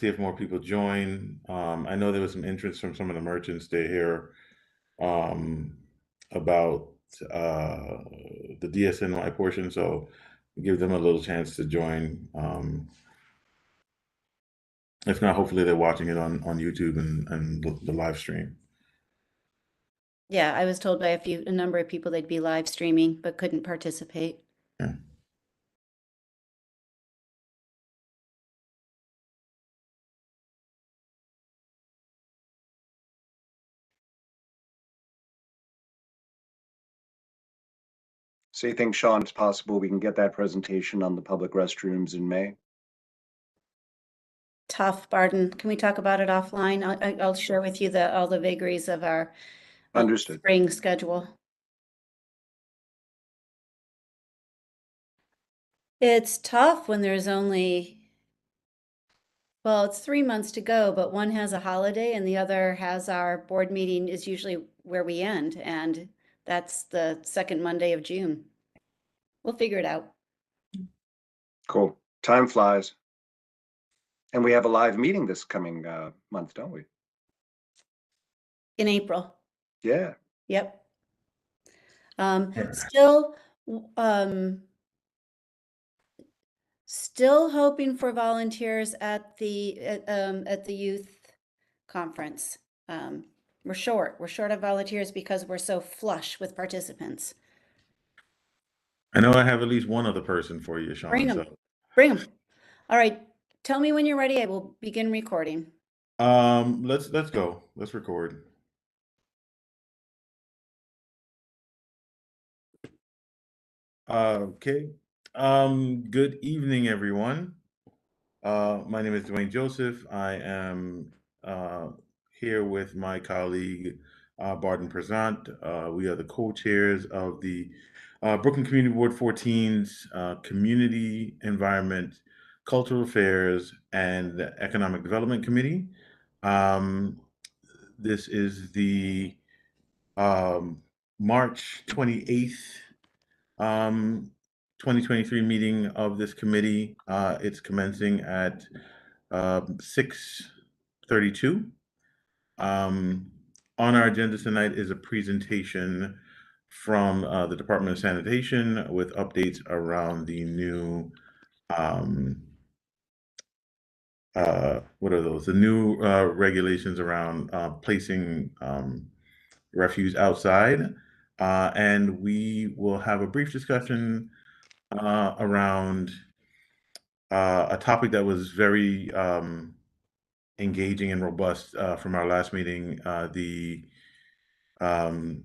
see if more people join. I know there was some interest from some of the merchants to hear um, about the DSNY portion, so give them a little chance to join. If not, hopefully they're watching it on YouTube and the live stream. Yeah, I was told by a number of people they'd be live streaming, but couldn't participate. Yeah. So you think, Sean, it's possible we can get that presentation on the public restrooms in May? Tough, Barden. Can we talk about it offline? I'll share with you all the vagaries of our Understood. spring schedule. It's tough when there's well, it's 3 months to go, but one has a holiday and the other has our board meeting is usually where we end, and that's the second Monday of June. We'll figure it out. Cool. Time flies. And we have a live meeting this coming month, don't we? In April. Yeah. Yep. Right. Still hoping for volunteers at the youth conference. We're short of volunteers because we're so flush with participants. I know I have at least one other person for you, Sean. Bring them. All right. Tell me when you're ready. I will begin recording. Let's go. Let's record. Okay. Good evening, everyone. My name is Dwayne Joseph. I am here with my colleague Barden Prezant. We are the co-chairs of the Brooklyn Community Board 14's Community Environment, Cultural Affairs, and Economic Development Committee. This is the March 28th 2023 meeting of this committee. It's commencing at 6:32. On our agenda tonight is a presentation from the Department of Sanitation with updates around the new what are those? The new regulations around placing refuse outside. And we will have a brief discussion around a topic that was very engaging and robust from our last meeting, um,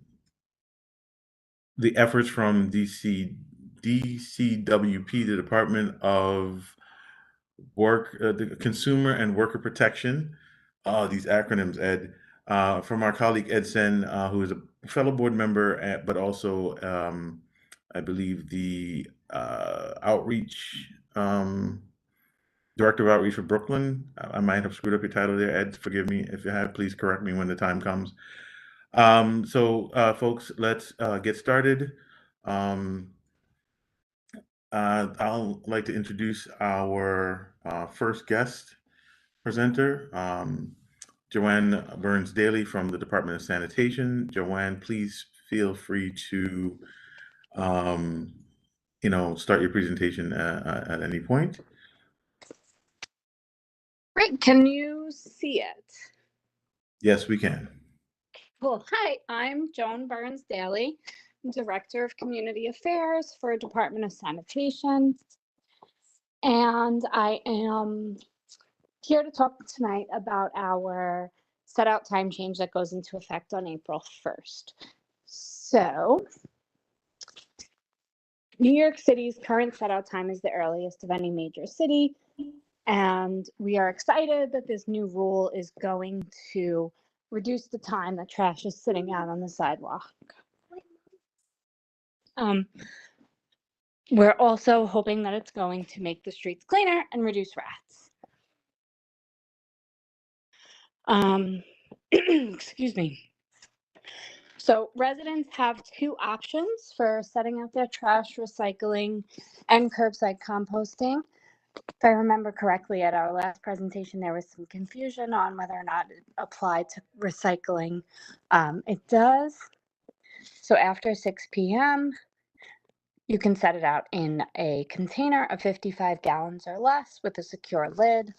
the efforts from DCWP, the Department of the Consumer and Worker Protection. These acronyms, Ed, from our colleague Ed Sen, who is a fellow board member, but also, I believe, the outreach director of outreach for Brooklyn. I might have screwed up your title there, Ed. Forgive me if you have. Please correct me when the time comes. Folks, let's get started. I'll like to introduce our first guest presenter, Joanne Burns Daly from the Department of Sanitation. Joanne, please feel free to, start your presentation at any point. Great. Can you see it? Yes, we can. Cool. Hi, I'm Joan Burns Daly, Director of Community Affairs for Department of Sanitation. And I am here to talk tonight about our set out time change that goes into effect on April 1st. So, New York City's current set out time is the earliest of any major city. And we are excited that this new rule is going to reduce the time that trash is sitting out on the sidewalk. We're also hoping that it's going to make the streets cleaner and reduce rats. Excuse me. So residents have two options for setting out their trash, recycling, and curbside composting. If I remember correctly, at our last presentation, there was some confusion on whether or not it applied to recycling. It does. So after 6 p.m., you can set it out in a container of 55 gallons or less with a secure lid.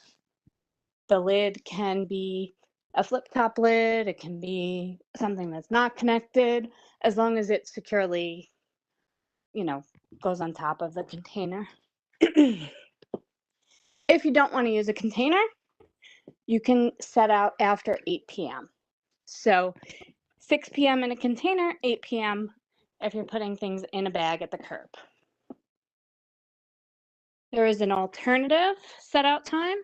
The lid can be a flip top lid, it can be something that's not connected, as long as it securely, goes on top of the container. If you don't want to use a container, you can set out after 8 p.m. So 6 p.m. in a container, 8 p.m. if you're putting things in a bag at the curb. There is an alternative set out time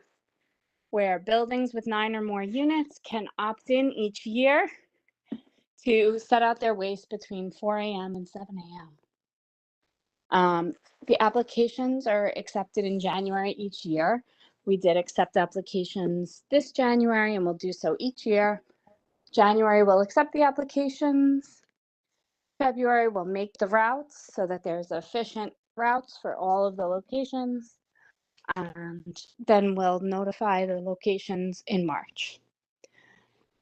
where buildings with 9 or more units can opt in each year to set out their waste between 4 a.m. and 7 a.m. The applications are accepted in January each year. We did accept applications this January and we'll do so each year. January we'll accept the applications. February we'll make the routes so that there's efficient routes for all of the locations. And then we'll notify the locations in March.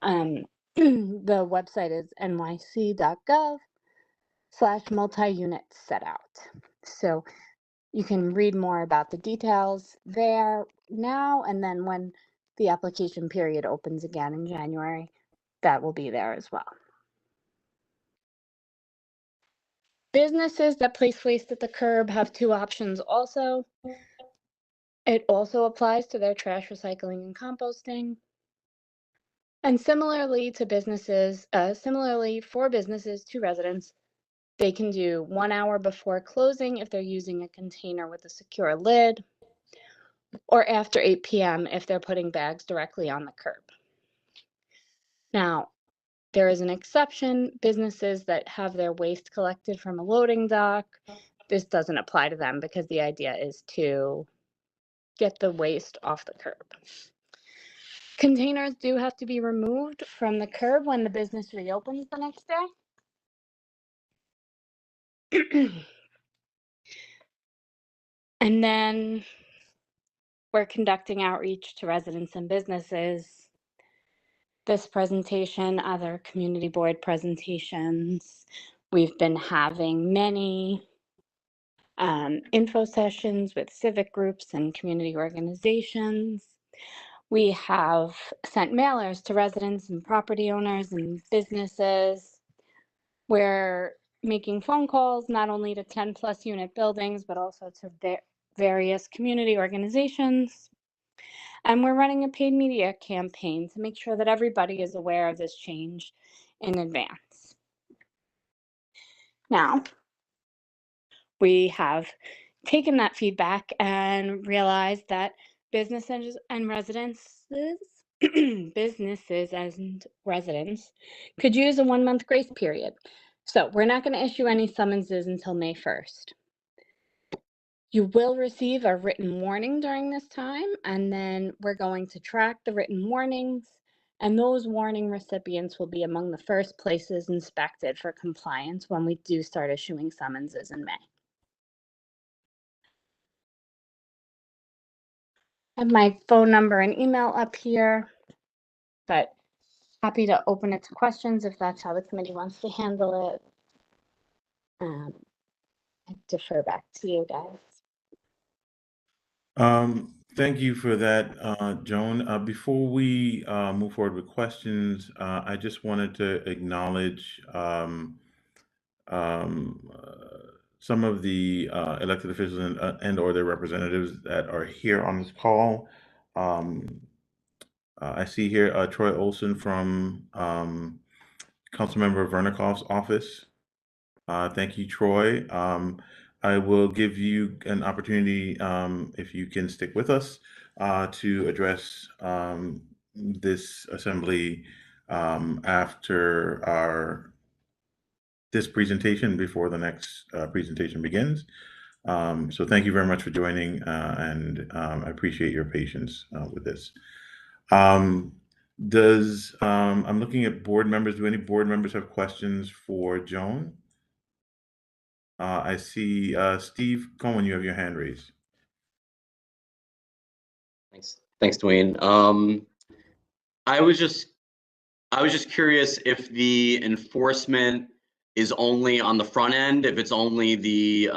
The website is nyc.gov/multi-unit set out. So you can read more about the details there now, and then when the application period opens again in January, that will be there as well. Businesses that place waste at the curb have 2 options also. It also applies to their trash recycling and composting. And similarly for businesses to residents, they can do 1 hour before closing if they're using a container with a secure lid, or after 8 p.m. if they're putting bags directly on the curb. Now, there is an exception, businesses that have their waste collected from a loading dock. This doesn't apply to them because the idea is to get the waste off the curb. Containers do have to be removed from the curb when the business reopens the next day. And then we're conducting outreach to residents and businesses. This presentation, other community board presentations, we've been having many info sessions with civic groups and community organizations. We have sent mailers to residents and property owners and businesses. We're making phone calls not only to 10+ unit buildings, but also to various community organizations. And we're running a paid media campaign to make sure that everybody is aware of this change in advance. Now, we have taken that feedback and realized that businesses and residents could use a 1-month grace period. So we're not going to issue any summonses until May 1st. You will receive a written warning during this time, and then we're going to track the written warnings, and those warning recipients will be among the first places inspected for compliance when we do start issuing summonses in May. I have my phone number and email up here, but happy to open it to questions if that's how the committee wants to handle it. I defer back to you guys. Thank you for that, Joan. Before we move forward with questions, I just wanted to acknowledge some of the elected officials and or their representatives that are here on this call. I see here Troy Olson from Councilmember Vernikoff's office. Thank you, Troy. I will give you an opportunity, if you can stick with us, to address this assembly after this presentation before the next presentation begins. So thank you very much for joining, and I appreciate your patience with this. I'm looking at board members. Do any board members have questions for Joan? I see Steve Cohen, you have your hand raised. Thanks, Dwayne. I was just curious if the enforcement is only on the front end, if it's only the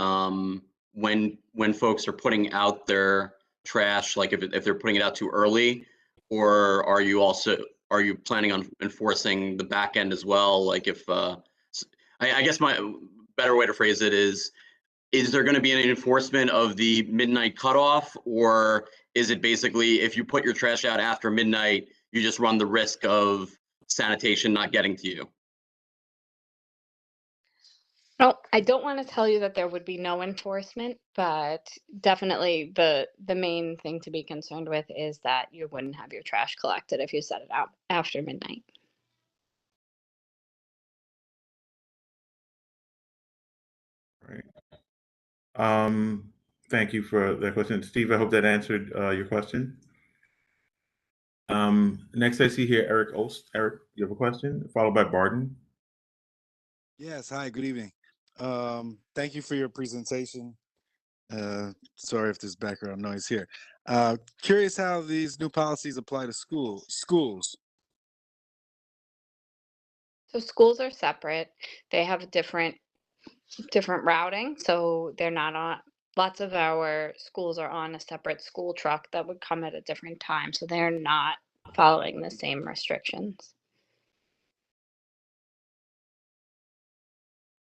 when folks are putting out their trash, like if they're putting it out too early, or are you planning on enforcing the back end as well? Like if I guess my better way to phrase it is there going to be any enforcement of the midnight cutoff, or is it basically if you put your trash out after midnight, you just run the risk of sanitation not getting to you? No, I don't want to tell you that there would be no enforcement, but definitely the main thing to be concerned with is that you wouldn't have your trash collected if you set it out after midnight. Right. Thank you for that question, Steve. I hope that answered your question. Next, I see here Eric Ost. Eric, you have a question, followed by Barden. Yes, hi, good evening. Thank you for your presentation. Sorry if there's background noise here. Curious how these new policies apply to schools. So schools are separate. They have different routing, so they're not on. Lots of our schools are on a separate school truck that would come at a different time, so they're not following the same restrictions.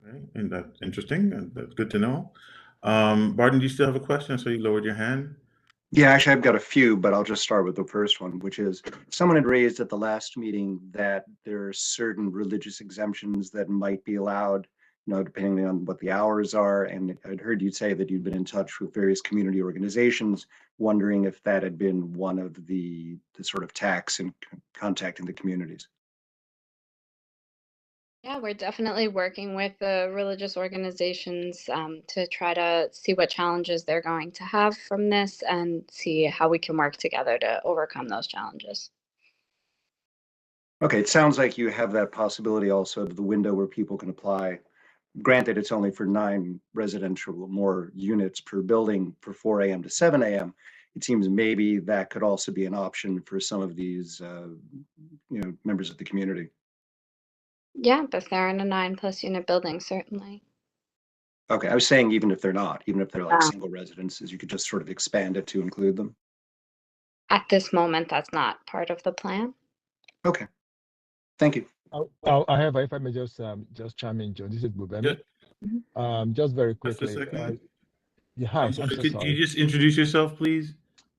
Right, and that's interesting. And that's good to know. Barden, do you still have a question? So you lowered your hand. Yeah, actually, I've got a few, but I'll just start with the first one, which is someone had raised at the last meeting that there are certain religious exemptions that might be allowed, depending on what the hours are. And I'd heard you say that you'd been in touch with various community organizations, wondering if that had been one of the sort of tacks in contacting the communities. Yeah, we're definitely working with the religious organizations to try to see what challenges they're going to have from this and see how we can work together to overcome those challenges. Okay, it sounds like you have that possibility also of the window where people can apply. Granted, it's only for 9 residential more units per building for 4 a.m. to 7 a.m. It seems maybe that could also be an option for some of these, members of the community. Yeah, but they're in a 9+ unit building, certainly. Okay, I was saying even if they're like Yeah. single residences, you could just sort of expand it to include them. At this moment, that's not part of the plan. Okay, thank you. However, if I may just chime in, Joe, this is Bubemi. Just very Just a quickly. second. Yeah, hi, I'm sorry, I'm so could sorry. you just introduce yourself, please?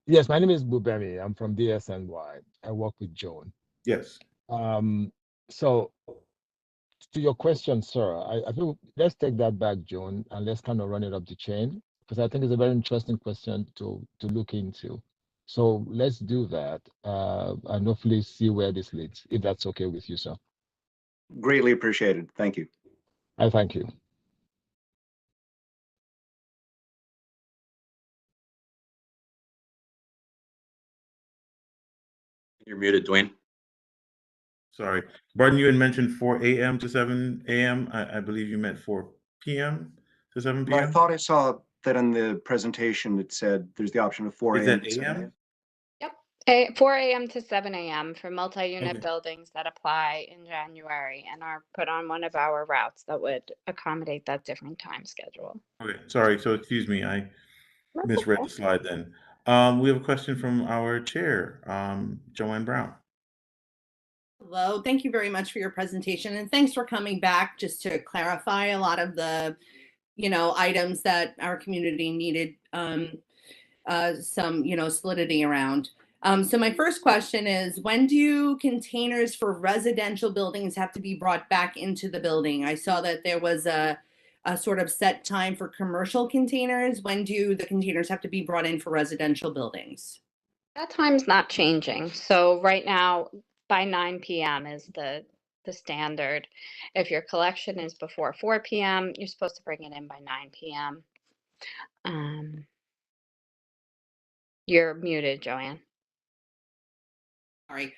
Yes, my name is Bubemi. I'm from DSNY. I work with Joan. Yes. So to your question, sir, I think let's take that back, Joan, and let's kind of run it up the chain, because I think it's a very interesting question to look into. So let's do that and hopefully see where this leads, if that's okay with you, sir. Greatly appreciated. Thank you. I thank you. You're muted, Dwayne. Sorry. Barden, you had mentioned 4 a.m. to 7 a.m. I believe you meant 4 p.m. to 7 Well, I p.m. thought I saw that in the presentation, it said there's the option of 4 Is a.m. that to 7 a.m.? a.m. Yep. 4 a.m. to 7 a.m. for multi-unit Okay. buildings that apply in January and are put on one of our routes that would accommodate that different time schedule. Okay, sorry. So excuse me, I That's misread okay. the slide then. We have a question from our chair, Joanne Brown. Hello, thank you very much for your presentation, and thanks for coming back just to clarify a lot of the, items that our community needed some, solidity around. So my first question is, when do containers for residential buildings have to be brought back into the building? I saw that there was a sort of set time for commercial containers. When do the containers have to be brought in for residential buildings? That time's not changing. So right now, by 9 p.m. is the standard. If your collection is before 4 p.m., you're supposed to bring it in by 9 p.m. You're muted, Joanne. Sorry.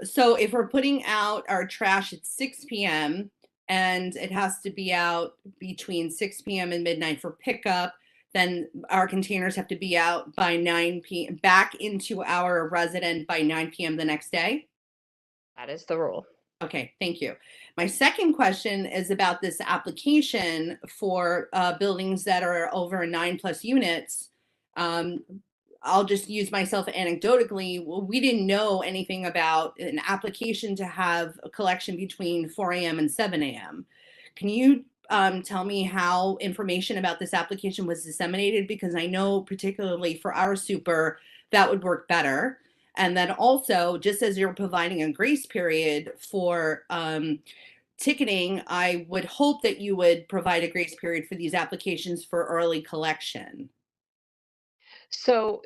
So if we're putting out our trash at 6 p.m. and it has to be out between 6 p.m. and midnight for pickup, then our containers have to be out by 9 p.m. back into our resident by 9 p.m. the next day? That is the rule. Okay, thank you. My second question is about this application for buildings that are over 9+ units. I'll just use myself anecdotally. We didn't know anything about an application to have a collection between 4 a.m. and 7 a.m. Can you tell me how information about this application was disseminated? Because I know particularly for our super, that would work better. And then also, just as you're providing a grace period for ticketing, I would hope that you would provide a grace period for these applications for early collection. So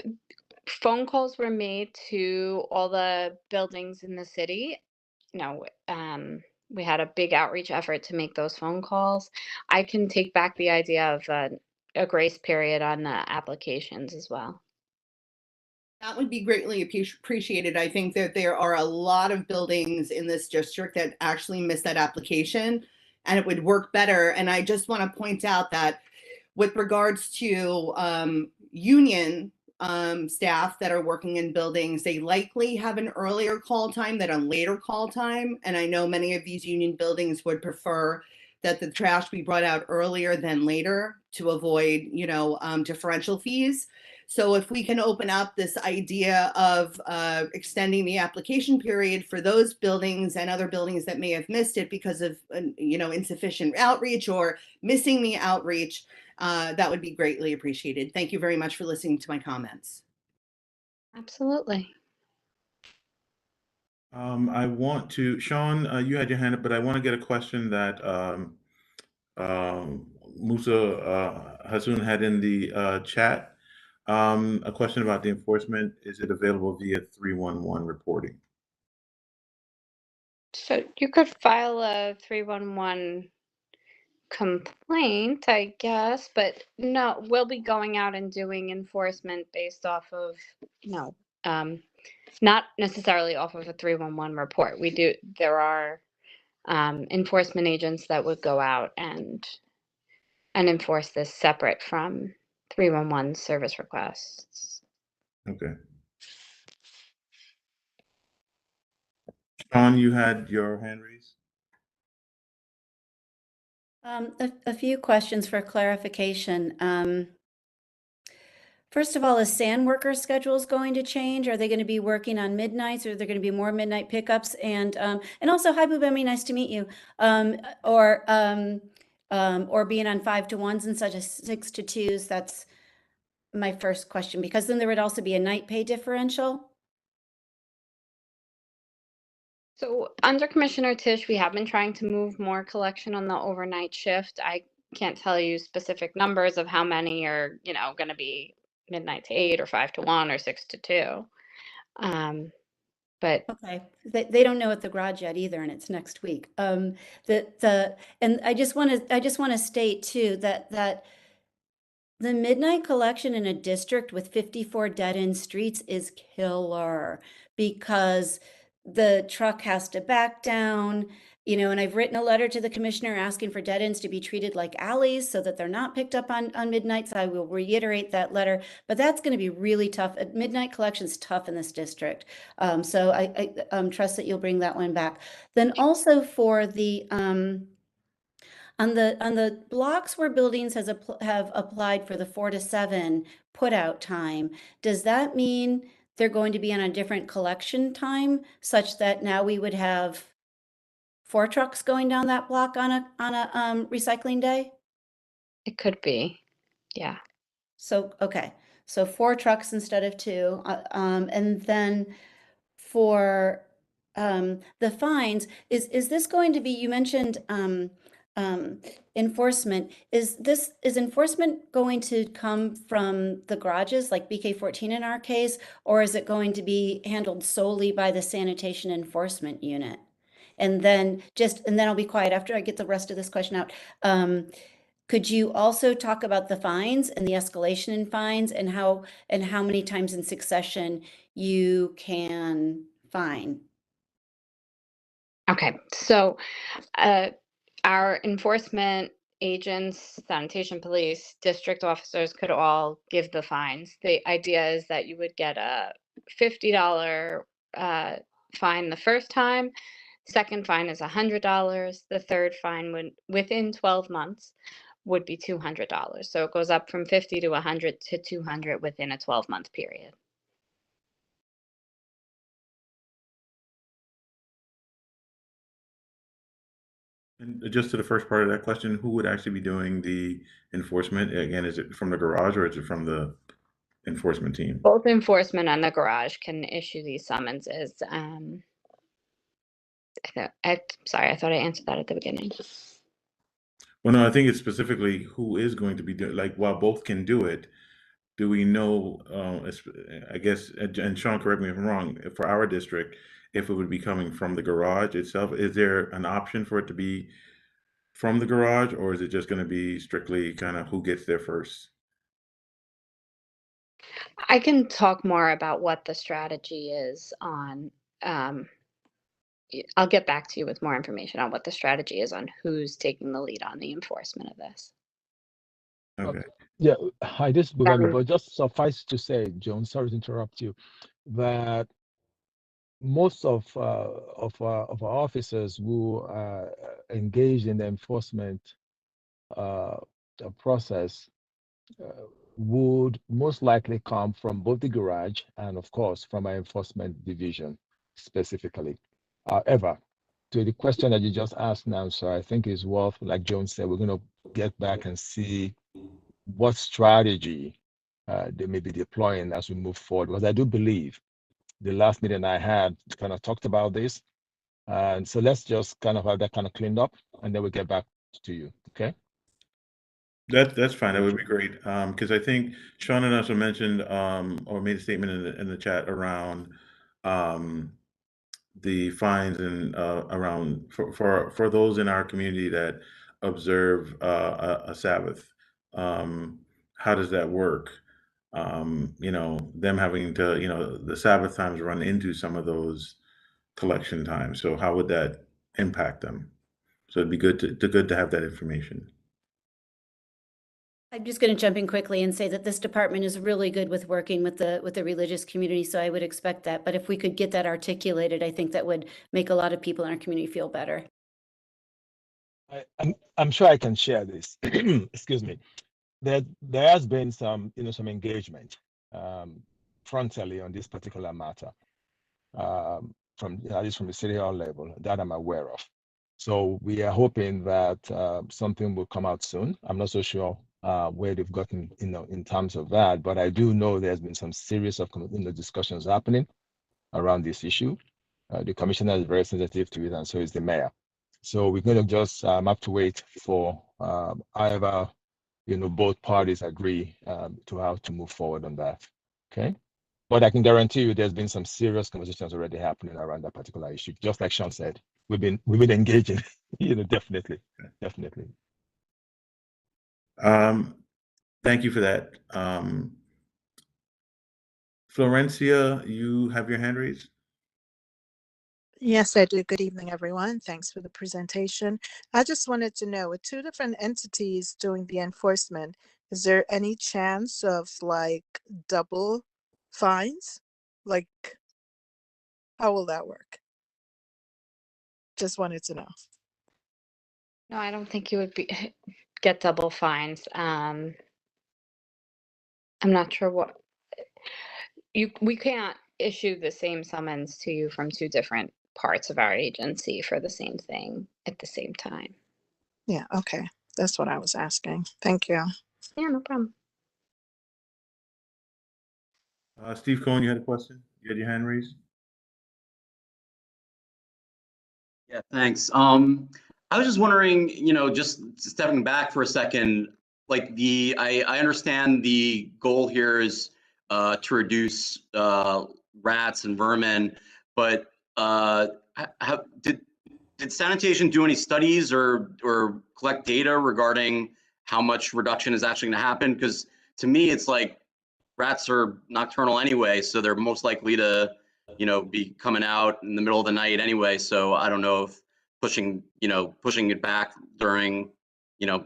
phone calls were made to all the buildings in the city. We had a big outreach effort to make those phone calls. I can take back the idea of a grace period on the applications as well. That would be greatly appreciated. I think that there are a lot of buildings in this district that actually miss that application, and it would work better. And I just want to point out that with regards to union staff that are working in buildings, they likely have an earlier call time than a later call time. And I know many of these union buildings would prefer that the trash be brought out earlier than later to avoid, differential fees. So if we can open up this idea of extending the application period for those buildings and other buildings that may have missed it because of, insufficient outreach or missing the outreach, that would be greatly appreciated. Thank you very much for listening to my comments. Absolutely. I want to, Sean, you had your hand up, but I want to get a question that Musa Hasoon had in the chat. A question about the enforcement. Is it available via 311 reporting? So you could file a 311 complaint, I guess, but no, we'll be going out and doing enforcement based off of, not necessarily off of a 311 report. There are enforcement agents that would go out and enforce this separate from 311 service requests. Okay. Sean, you had your hand raised. A few questions for clarification. First of all, is sand worker schedules going to change? Are they going to be working on midnights, or are there going to be more midnight pickups? And also, hi, Boobemi, nice to meet you. Or being on 5 to 1s instead of 6 to 2s. That's my first question, because then there would also be a night pay differential. So under Commissioner Tisch, we have been trying to move more collection on the overnight shift. I can't tell you specific numbers of how many are, going to be midnight to 8 or 5 to 1 or 6 to 2. But okay, they don't know at the garage yet either, and it's next week. And I just want to state too that the midnight collection in a district with 54 dead-end streets is killer, because the truck has to back down, and I've written a letter to the commissioner asking for dead ends to be treated like alleys so that they're not picked up on midnight. So I will reiterate that letter, but that's going to be really tough. Midnight collection's tough in this district. So I trust that you'll bring that one back. Then also for the, on the blocks where buildings have applied for the 4 to 7 put out time, does that mean they're going to be on a different collection time, such that now we would have 4 trucks going down that block on a recycling day? it could be, yeah. So, okay, so 4 trucks instead of 2. And then for the fines, is this going to be, you mentioned enforcement. Is enforcement going to come from the garages, like BK14 in our case, or is it going to be handled solely by the sanitation enforcement unit? And then I'll be quiet after I get the rest of this question out. Could you also talk about the fines and the escalation in fines, and how many times in succession you can fine? Okay, so our enforcement agents, sanitation police, district officers could all give the fines. The idea is that you would get a $50 fine the first time. Second fine is $100. The third fine would, within 12 months, would be $200. So it goes up from 50 to 100 to 200 within a 12-month period. And just to the first part of that question, who would actually be doing the enforcement? Again, is it from the garage or is it from the enforcement team? Both enforcement and the garage can issue these summonses. Sorry, I thought I answered that at the beginning. Well, no, I think it's specifically who is going to be doing, like, while both can do it, do we know, I guess, and Sean, correct me if I'm wrong, for our district, if it would be coming from the garage itself, is there an option for it to be from the garage, or is it just going to be strictly kind of who gets there first? I can talk more about what the strategy is on. I'll get back to you with more information on what the strategy is on who's taking the lead on the enforcement of this. Okay. Yeah, hi, this is Bugami, Sorry. but just suffice to say, Joan, sorry to interrupt you, that most of our officers who are engaged in the enforcement process would most likely come from both the garage and, of course, from our enforcement division specifically. However, to the question that you just asked now, so I think is worth, like Joan said, we're going to get back and see what strategy they may be deploying as we move forward. Because I do believe the last meeting I had kind of talked about this. And so let's just kind of have that kind of cleaned up and then we'll get back to you, okay? That's fine. That would be great. Because I think Sean and also mentioned or made a statement in the chat around the fines and around for those in our community that observe a Sabbath. How does that work? You know, them having to, you know, the Sabbath times run into some of those collection times. So how would that impact them? So it'd be good to have that information. I'm just going to jump in quickly and say that this department is really good with working with the religious community, so I would expect that. But if we could get that articulated, I think that would make a lot of people in our community feel better. I'm sure I can share this. Excuse me. There has been some, you know, some engagement frontally on this particular matter from at least from the city hall level that I'm aware of. So we are hoping that something will come out soon. I'm not so sure where they've gotten, you know, in terms of that, but I do know there's been some series of, you know, discussions happening around this issue. The commissioner is very sensitive to it, and so is the mayor. So we're going to just have to wait for either, you know, both parties agree to how to move forward on that. Okay. But I can guarantee you there's been some serious conversations already happening around that particular issue. Just like Sean said, we've been engaging, you know, definitely. Thank you for that. Florencia, you have your hand raised? Yes, I do. Good evening, everyone. Thanks for the presentation. I just wanted to know, with two different entities doing the enforcement, is there any chance of like double fines? Like, how will that work? Just wanted to know. No, I don't think you would get double fines. I'm not sure what we can't issue the same summons to you from two different parts of our agency for the same thing at the same time. Yeah, okay. That's what I was asking. Thank you. Yeah, no problem. Steve Cohen, you had a question? You had your hand raised? Yeah, thanks. I was just wondering, you know, just stepping back for a second, like I understand the goal here is to reduce rats and vermin, but did sanitation do any studies or collect data regarding how much reduction is actually going to happen? Because to me, it's like rats are nocturnal anyway, so they're most likely to, you know, be coming out in the middle of the night anyway. So I don't know if pushing it back during, you know,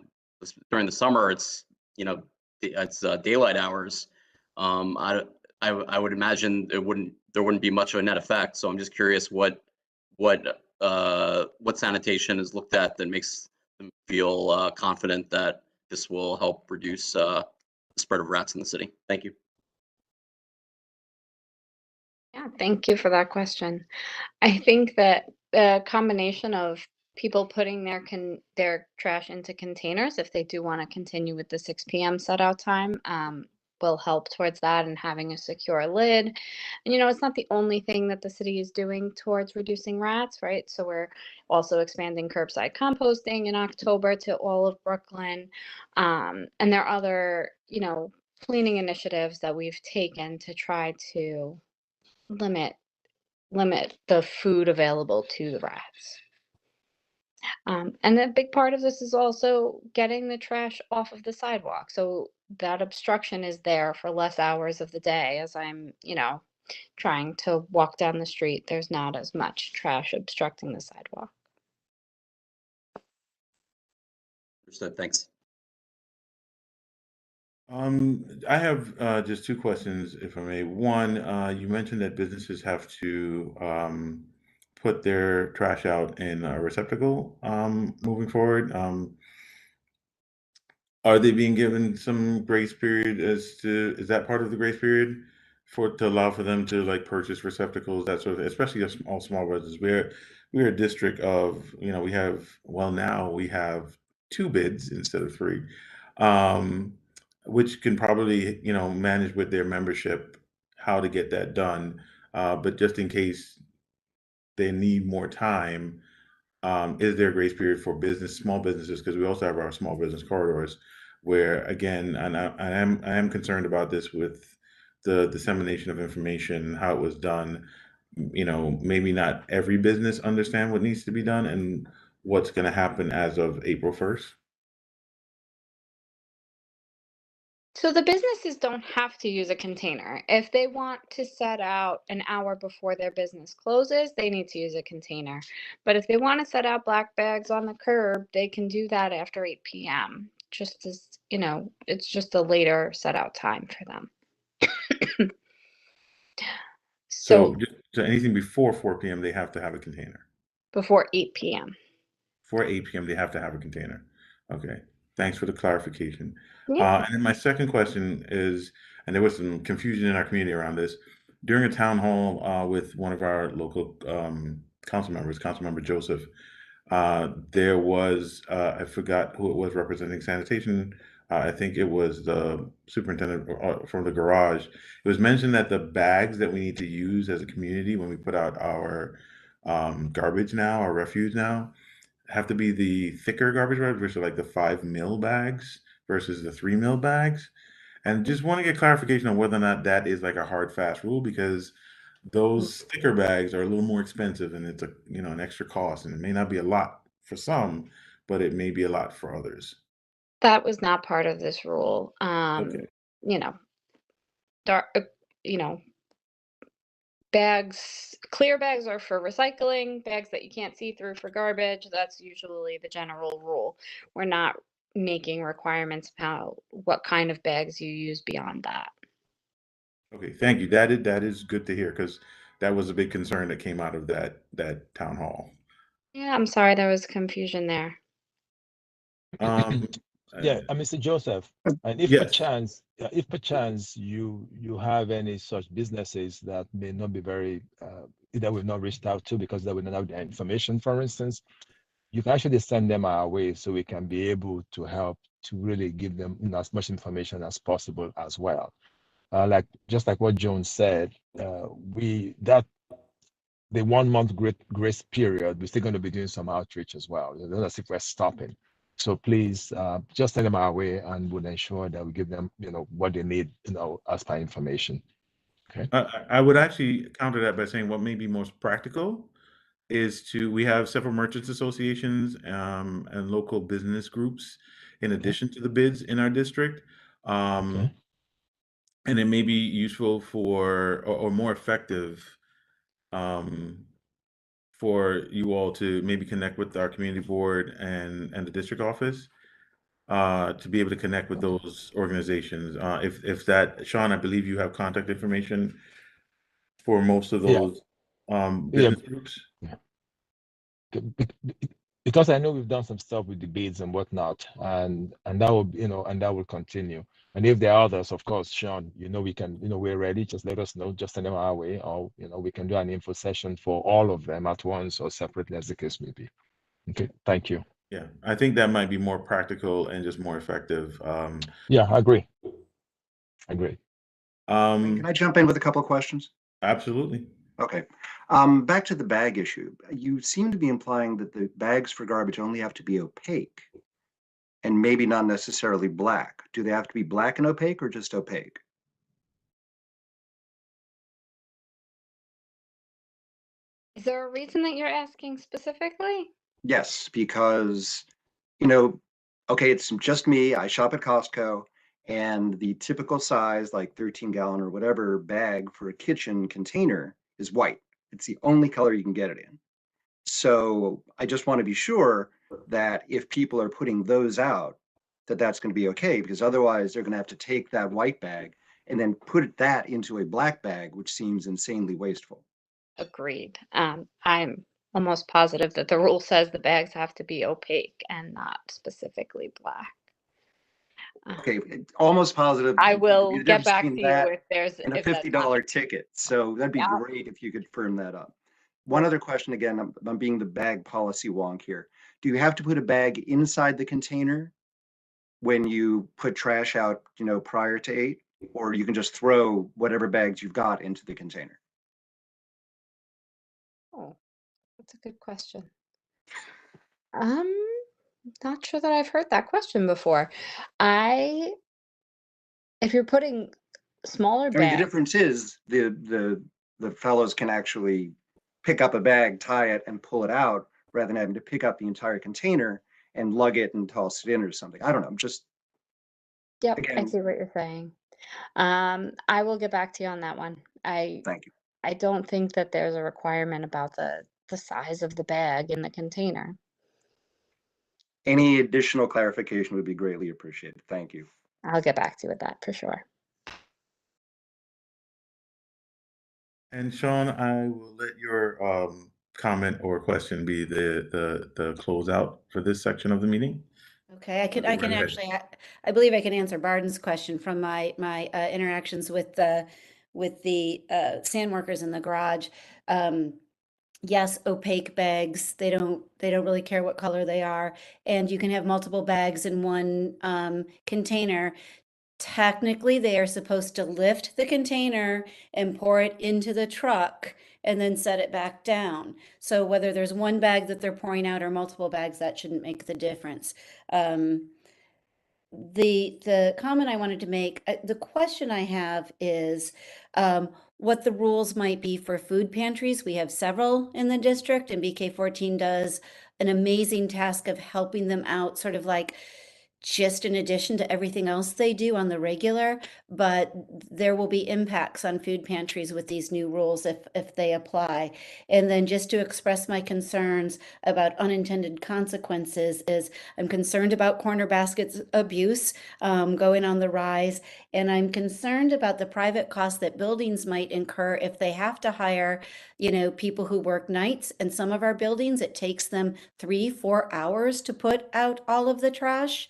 during the summer, it's, you know, it's daylight hours. I would imagine there wouldn't be much of a net effect. So I'm just curious what sanitation is looked at that makes them feel confident that this will help reduce the spread of rats in the city. Thank you. Yeah, thank you for that question. I think that the combination of people putting their trash into containers, if they do want to continue with the 6 p.m. set out time, will help towards that, and having a secure lid. And it's not the only thing that the city is doing towards reducing rats, right? So we're also expanding curbside composting in October to all of Brooklyn. And there are other, cleaning initiatives that we've taken to try to limit the food available to the rats. And a big part of this is also getting the trash off of the sidewalk. So that obstruction is there for less hours of the day. As I'm, trying to walk down the street, there's not as much trash obstructing the sidewalk. Understood. Thanks. I have just two questions, if I may. One, you mentioned that businesses have to put their trash out in a receptacle moving forward. Are they being given some grace period is that part of the grace period to allow for them to like purchase receptacles, that sort of, especially all small businesses? We're a district of, now we have two bids instead of three, um, which can probably, manage with their membership how to get that done. But just in case they need more time, is there a grace period for small businesses? Because we also have our small business corridors, where again, and I am concerned about this with the dissemination of information, how it was done. Maybe not every business understand what needs to be done and what's going to happen as of April 1st. So the businesses don't have to use a container. If they want to set out an hour before their business closes, they need to use a container. But if they want to set out black bags on the curb, they can do that after 8 p.m. Just as, it's just a later set out time for them. So, So so anything before 4 p.m., they have to have a container. before 8 p.m. Before 8 p.m., they have to have a container. Okay. Thanks for the clarification. Yeah. And then my second question is, and there was some confusion in our community around this, during a town hall with one of our local council members, Councilmember Joseph, there was, I forgot who it was representing sanitation. I think it was the superintendent from the garage. It was mentioned that the bags that we need to use as a community when we put out our garbage now, our refuse now, have to be the thicker garbage bags, which are like the 5 mil bags versus the 3 mil bags. And just want to get clarification on whether or not that is like a hard, fast rule, because those thicker bags are a little more expensive and it's an extra cost, and it may not be a lot for some, but it may be a lot for others. That was not part of this rule. Okay. You know, dark, you know, clear bags are for recycling, bags that you can't see through for garbage. That's usually the general rule. We're not making requirements about what kind of bags you use beyond that. Okay, thank you. That is good to hear, because that was a big concern that came out of that town hall. Yeah, I'm sorry there was confusion there. Um, Yeah, Mr. Joseph, and if yes. perchance you have any such businesses that may not be very that we've not reached out to because they will not have the information, for instance, you can actually send them our way so we can be able to help to really give them as much information as possible as well. Just like what Joan said, the 1 month grace period, we're still going to be doing some outreach as well. It's not as if we're stopping. So please just send them our way, and we'll ensure that we give them, what they need, as per information. Okay. I would actually counter that by saying what may be most practical is we have several merchants associations and local business groups in addition to the bids in our district. Okay. And it may be useful or more effective um, for you all to maybe connect with our community board and the district office to be able to connect with those organizations. If that, Sean, I believe you have contact information for most of Yeah. those Yeah. business groups. Yeah. Because I know we've done some stuff with the bids and whatnot, and that will, and that will continue. And if there are others, of course, Sean, we can, we're ready. Just let us know, just send them our way, or we can do an info session for all of them at once or separately, as the case may be. Okay, thank you. Yeah, I think that might be more practical and just more effective. Yeah, I agree. Great. Can I jump in with a couple of questions? Absolutely. Okay. Back to the bag issue. You seem to be implying that the bags for garbage only have to be opaque and maybe not necessarily black. Do they have to be black and opaque or just opaque? Is there a reason that you're asking specifically? Yes, because, okay, it's just me. I shop at Costco, and the typical size, like 13-gallon or whatever bag for a kitchen container is white. It's the only color you can get it in. So I just want to be sure that if people are putting those out, that's going to be okay, because otherwise they're going to have to take that white bag and then put that into a black bag, which seems insanely wasteful. Agreed. I'm almost positive that the rule says the bags have to be opaque and not specifically black. Okay, almost positive. I There'd be will the get difference back between to you that if there's and a if that's not. $50 ticket. So that'd be Yeah. great if you could firm that up. One other question, again, I'm being the bag policy wonk here. Do you have to put a bag inside the container when you put trash out, prior to 8, or you can just throw whatever bags you've got into the container? Oh, that's a good question. Not sure that I've heard that question before. If you're putting smaller I mean, the bags, difference is the fellows can actually pick up a bag, tie it, and pull it out rather than having to pick up the entire container and lug it and toss it in or something. I don't know. Just yep, I again, see what you're saying. I will get back to you on that one. thank you. I don't think that there's a requirement about the size of the bag in the container. Any additional clarification would be greatly appreciated. Thank you. I'll get back to you with that for sure. And Sean, I will let your comment or question be the closeout for this section of the meeting. Okay, I can Right ahead. actually, I believe I can answer Barden's question from my interactions with the sand workers in the garage. Yes, opaque bags, they don't really care what color they are, and you can have multiple bags in one container. Technically, they are supposed to lift the container and pour it into the truck and then set it back down. So whether there's one bag that they're pouring out or multiple bags, that shouldn't make the difference. The comment I wanted to make, the question I have is what the rules might be for food pantries. We have several in the district, and BK14 does an amazing task of helping them out, sort of like just in addition to everything else they do on the regular, but there will be impacts on food pantries with these new rules if they apply. And then just to express my concerns about unintended consequences is I'm concerned about corner baskets abuse going on the rise, and I'm concerned about the private costs that buildings might incur if they have to hire, people who work nights. And some of our buildings, it takes them 3-4 hours to put out all of the trash.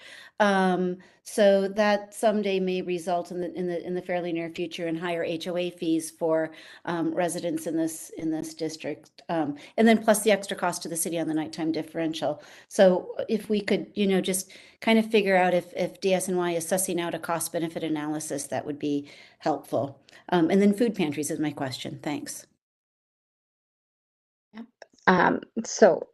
So that someday may result in the fairly near future in higher HOA fees for residents in this district, and then plus the extra cost to the city on the nighttime differential. So if we could, just kind of figure out if DSNY is sussing out a cost benefit analysis, that would be helpful. And then food pantries is my question. Thanks. So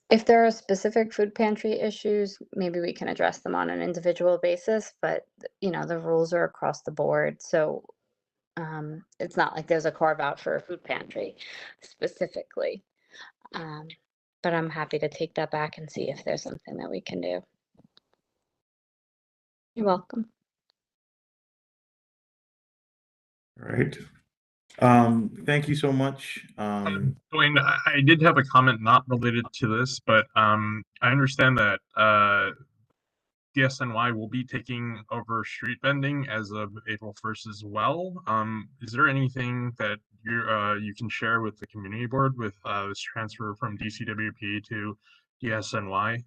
if there are specific food pantry issues, maybe we can address them on an individual basis, but the rules are across the board. So it's not like there's a carve out for a food pantry specifically. But I'm happy to take that back and see if there's something that we can do. You're welcome. All right. Thank you so much. Dwayne, I did have a comment not related to this, but I understand that DSNY will be taking over street vending as of April 1st as well. Is there anything that you can share with the community board with this transfer from DCWP to DSNY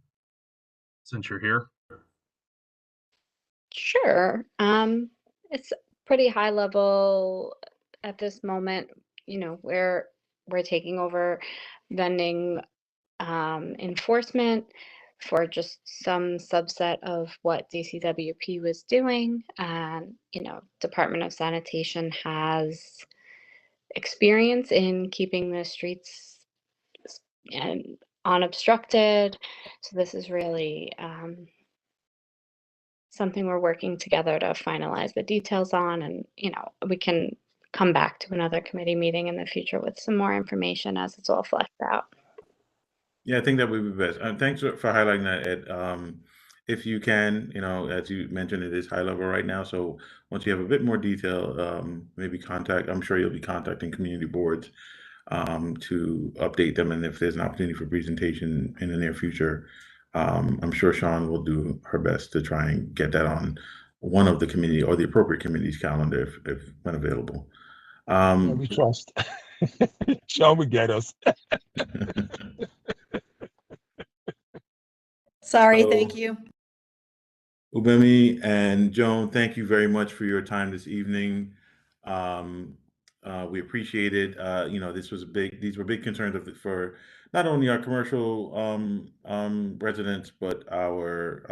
since you're here? Sure. It's pretty high level at this moment. You know, we're taking over vending enforcement for just some subset of what DCWP was doing. And, you know, Department of Sanitation has experience in keeping the streets and unobstructed. So this is really something we're working together to finalize the details on, and you know, we can come back to another committee meeting in the future with some more information as it's all fleshed out. Yeah, I think that would be best. Thanks for highlighting that, Ed. If you can, you know, as you mentioned, it is high level right now. So once you have a bit more detail, maybe I'm sure you'll be contacting community boards to update them. And if there's an opportunity for presentation in the near future, I'm sure Sean will do her best to try and get that on one of the committee or the appropriate committee's calendar if when available. Yeah, we trust. Sean will get us. Sorry, So- thank you. Ubemi and Joan, thank you very much for your time this evening. We appreciate it. You know, these were big concerns for not only our commercial residents, but our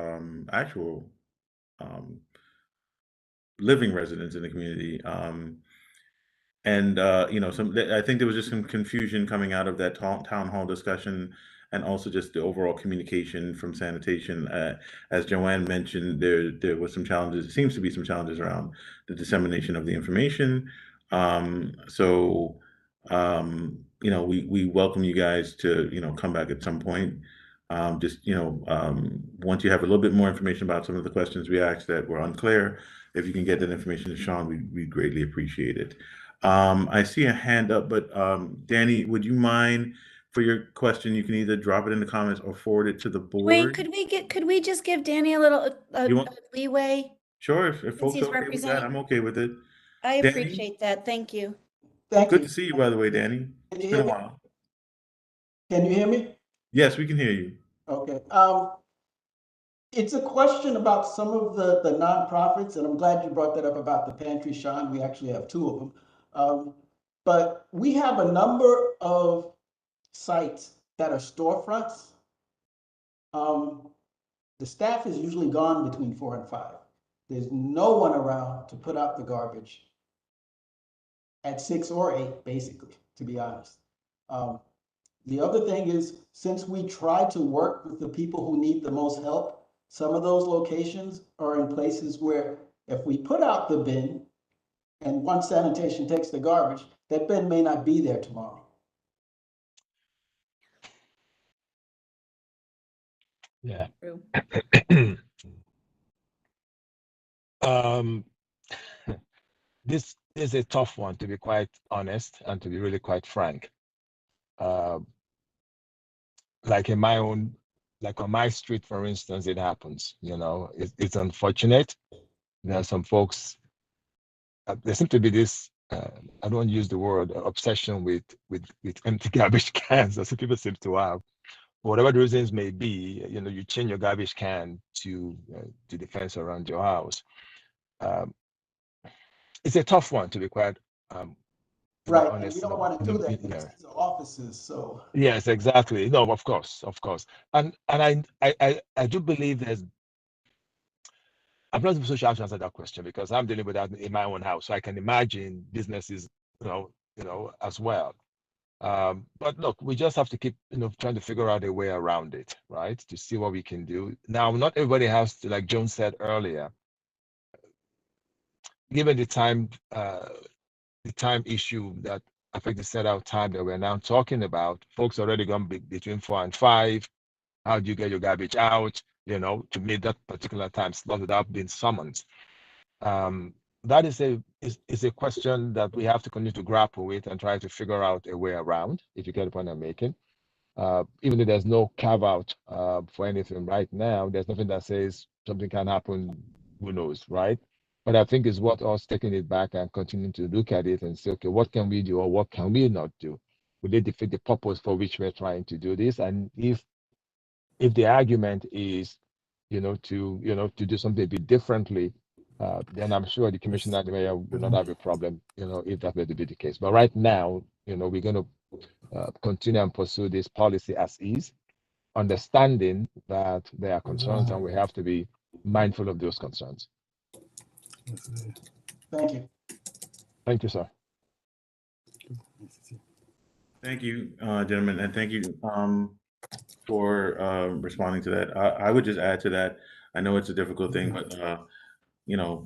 actual living residents in the community. And you know, I think there was just some confusion coming out of that town hall discussion, and also just the overall communication from sanitation. As Joanne mentioned, there was some challenges. It seems to be some challenges around the dissemination of the information. So you know, we welcome you guys to come back at some point. Just once you have a little bit more information about some of the questions we asked that were unclear, if you can get that information to Sean, we greatly appreciate it. I see a hand up, but Danny, would you mind for your question? You can either drop it in the comments or forward it to the board. Wait, could we just give Danny a little You want- leeway? Sure, if Since folks he's are okay with that, representing- I'm okay with it. I Danny? appreciate that. Thank you. Thank Good you. to see you, by the way, Danny. It's been a while. Can you hear me? Yes, we can hear you. Okay. It's a question about some of the nonprofits, and I'm glad you brought that up about the pantry, Sean. We actually have two of them. But we have a number of sites that are storefronts. The staff is usually gone between 4 and 5. There's no one around to put out the garbage at 6 or 8, basically, to be honest. The other thing is, since we try to work with the people who need the most help, some of those locations are in places where if we put out the bin and once sanitation takes the garbage, that bin may not be there tomorrow. Yeah. True. This is a tough one, to be quite honest, and to be really quite frank. Like on my street, for instance, it happens. You know, it's unfortunate. There are some folks. There seems to be this. I don't use the word obsession with empty garbage cans. That's what people seem to have. For whatever the reasons may be, you know, you change your garbage can to the fence around your house. It's a tough one, to be quite Right, and honest. we don't want to do that Yeah. because these are offices, so. Yes, exactly. No, of course, and I do believe I'm not so sure how to answer that question because I'm dealing with that in my own house, so I can imagine businesses, you know, as well. But look, we just have to keep, trying to figure out a way around it, right? To see what we can do. Now, not everybody has to, like Joan said earlier, given the time issue that affects the set out time that we're now talking about, folks already gone between 4 and 5. How do you get your garbage out, to meet that particular time slot without being summoned? That is a question that we have to continue to grapple with and try to figure out a way around, if you get the point I'm making. even though there's no carve out for anything right now, there's nothing that says something can happen, who knows, right? But I think it's worth us taking it back and continuing to look at it and say, okay, what can we do or what can we not do? Will it defeat the purpose for which we're trying to do this? And if the argument is, to do something a bit differently, then I'm sure the commissioner and the mayor will not have a problem, if that were to be the case. But right now, we're going to continue and pursue this policy as is, understanding that there are concerns and we have to be mindful of those concerns. Thank you. Thank you, sir. Thank you, gentlemen, and thank you for responding to that. I would just add to that. I know it's a difficult thing, but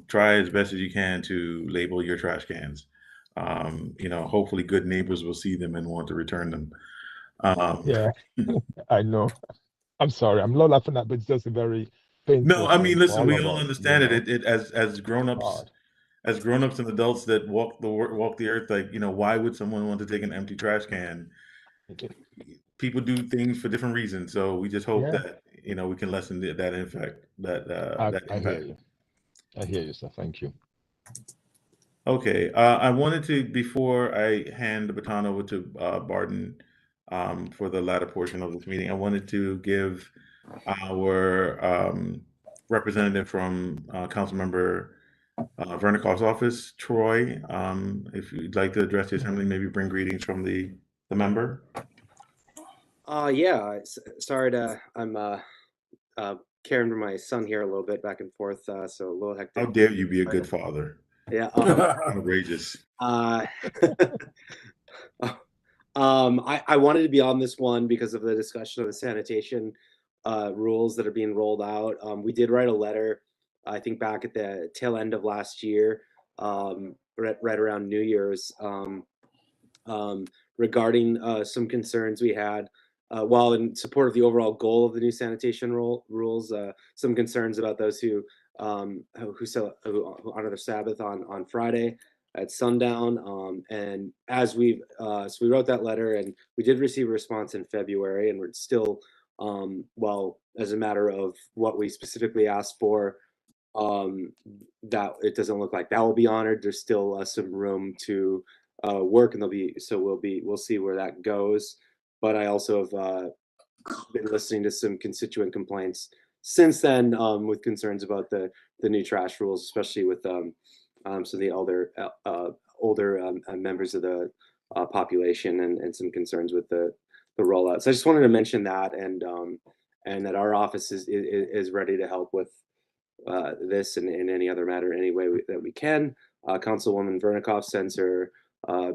try as best as you can to label your trash cans. Hopefully, good neighbors will see them and want to return them. Yeah, I know. I'm sorry. I'm not laughing at, but it's just a very painful No, I mean, thing for listen, all we of all us. understand it. It as grown-ups, Hard. as grown-ups and adults that walk the earth, like, why would someone want to take an empty trash can? Okay. People do things for different reasons, so we just hope Yeah, that we can lessen that impact. That I hear impact. you. I hear you, sir. Thank you. Okay, I wanted to, before I hand the baton over to Barton for the latter portion of this meeting, I wanted to give our representative from Councilmember Vernikoff's office, Troy, if you'd like to address the assembly, maybe bring greetings from the member. Yeah, sorry I'm caring for my son here a little bit back and forth, so a little hectic. How dare you be a good father? Yeah. Outrageous. I wanted to be on this one because of the discussion of the sanitation rules that are being rolled out. We did write a letter, I think back at the tail end of last year, right around New Year's, regarding some concerns we had. While in support of the overall goal of the new sanitation rules, some concerns about those who honor the Sabbath on Friday at sundown. And as so we wrote that letter, and we did receive a response in February, and we're still, well, as a matter of what we specifically asked for, that it doesn't look like that will be honored. There's still some room to work, and we'll see where that goes. But I also have been listening to some constituent complaints since then, with concerns about the new trash rules, especially with some of the older members of the population, and some concerns with the rollout. So I just wanted to mention that, and that our office is ready to help with this and in any other matter, any way that we can. Councilwoman Vernikoff sends her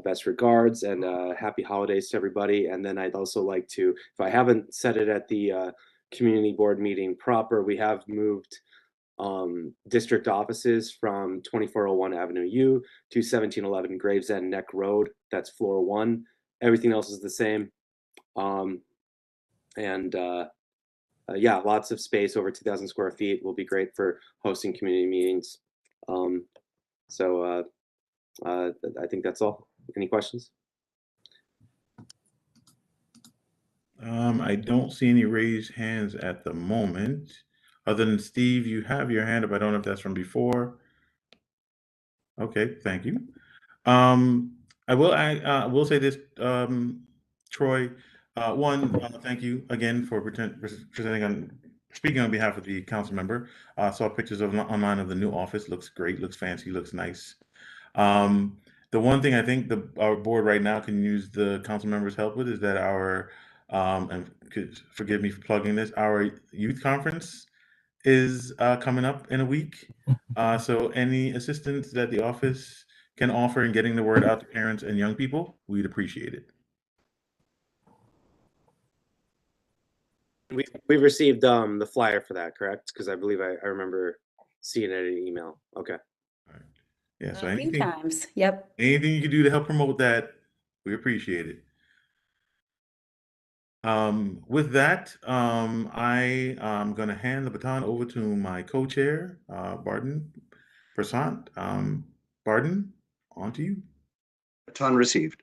best regards, and happy holidays to everybody. And then I'd also like to, if I haven't said it at the community board meeting proper, we have moved district offices from 2401 Avenue U to 1711 Gravesend Neck Road. That's floor 1. Everything else is the same. Yeah, lots of space, over 2,000 square feet, will be great for hosting community meetings. I think that's all. Any questions? I don't see any raised hands at the moment. Other than Steve, you have your hand up. I don't know if that's from before. Okay, thank you. I will say this, Troy. Thank you again for speaking on behalf of the council member. Saw pictures online of the new office. Looks great. Looks fancy. Looks nice. The one thing I think our board right now can use the council members' help with is that and forgive me for plugging this, our youth conference is coming up in a week. So any assistance that the office can offer in getting the word out to parents and young people, we'd appreciate it. We've received the flyer for that, correct? Because I believe I remember seeing it in an email. Okay. All right. Yeah. So A few times. Yep. anything you can do to help promote that, we appreciate it. With that, I am going to hand the baton over to my co-chair, Barton Prasant. Barton, on to you. Baton received.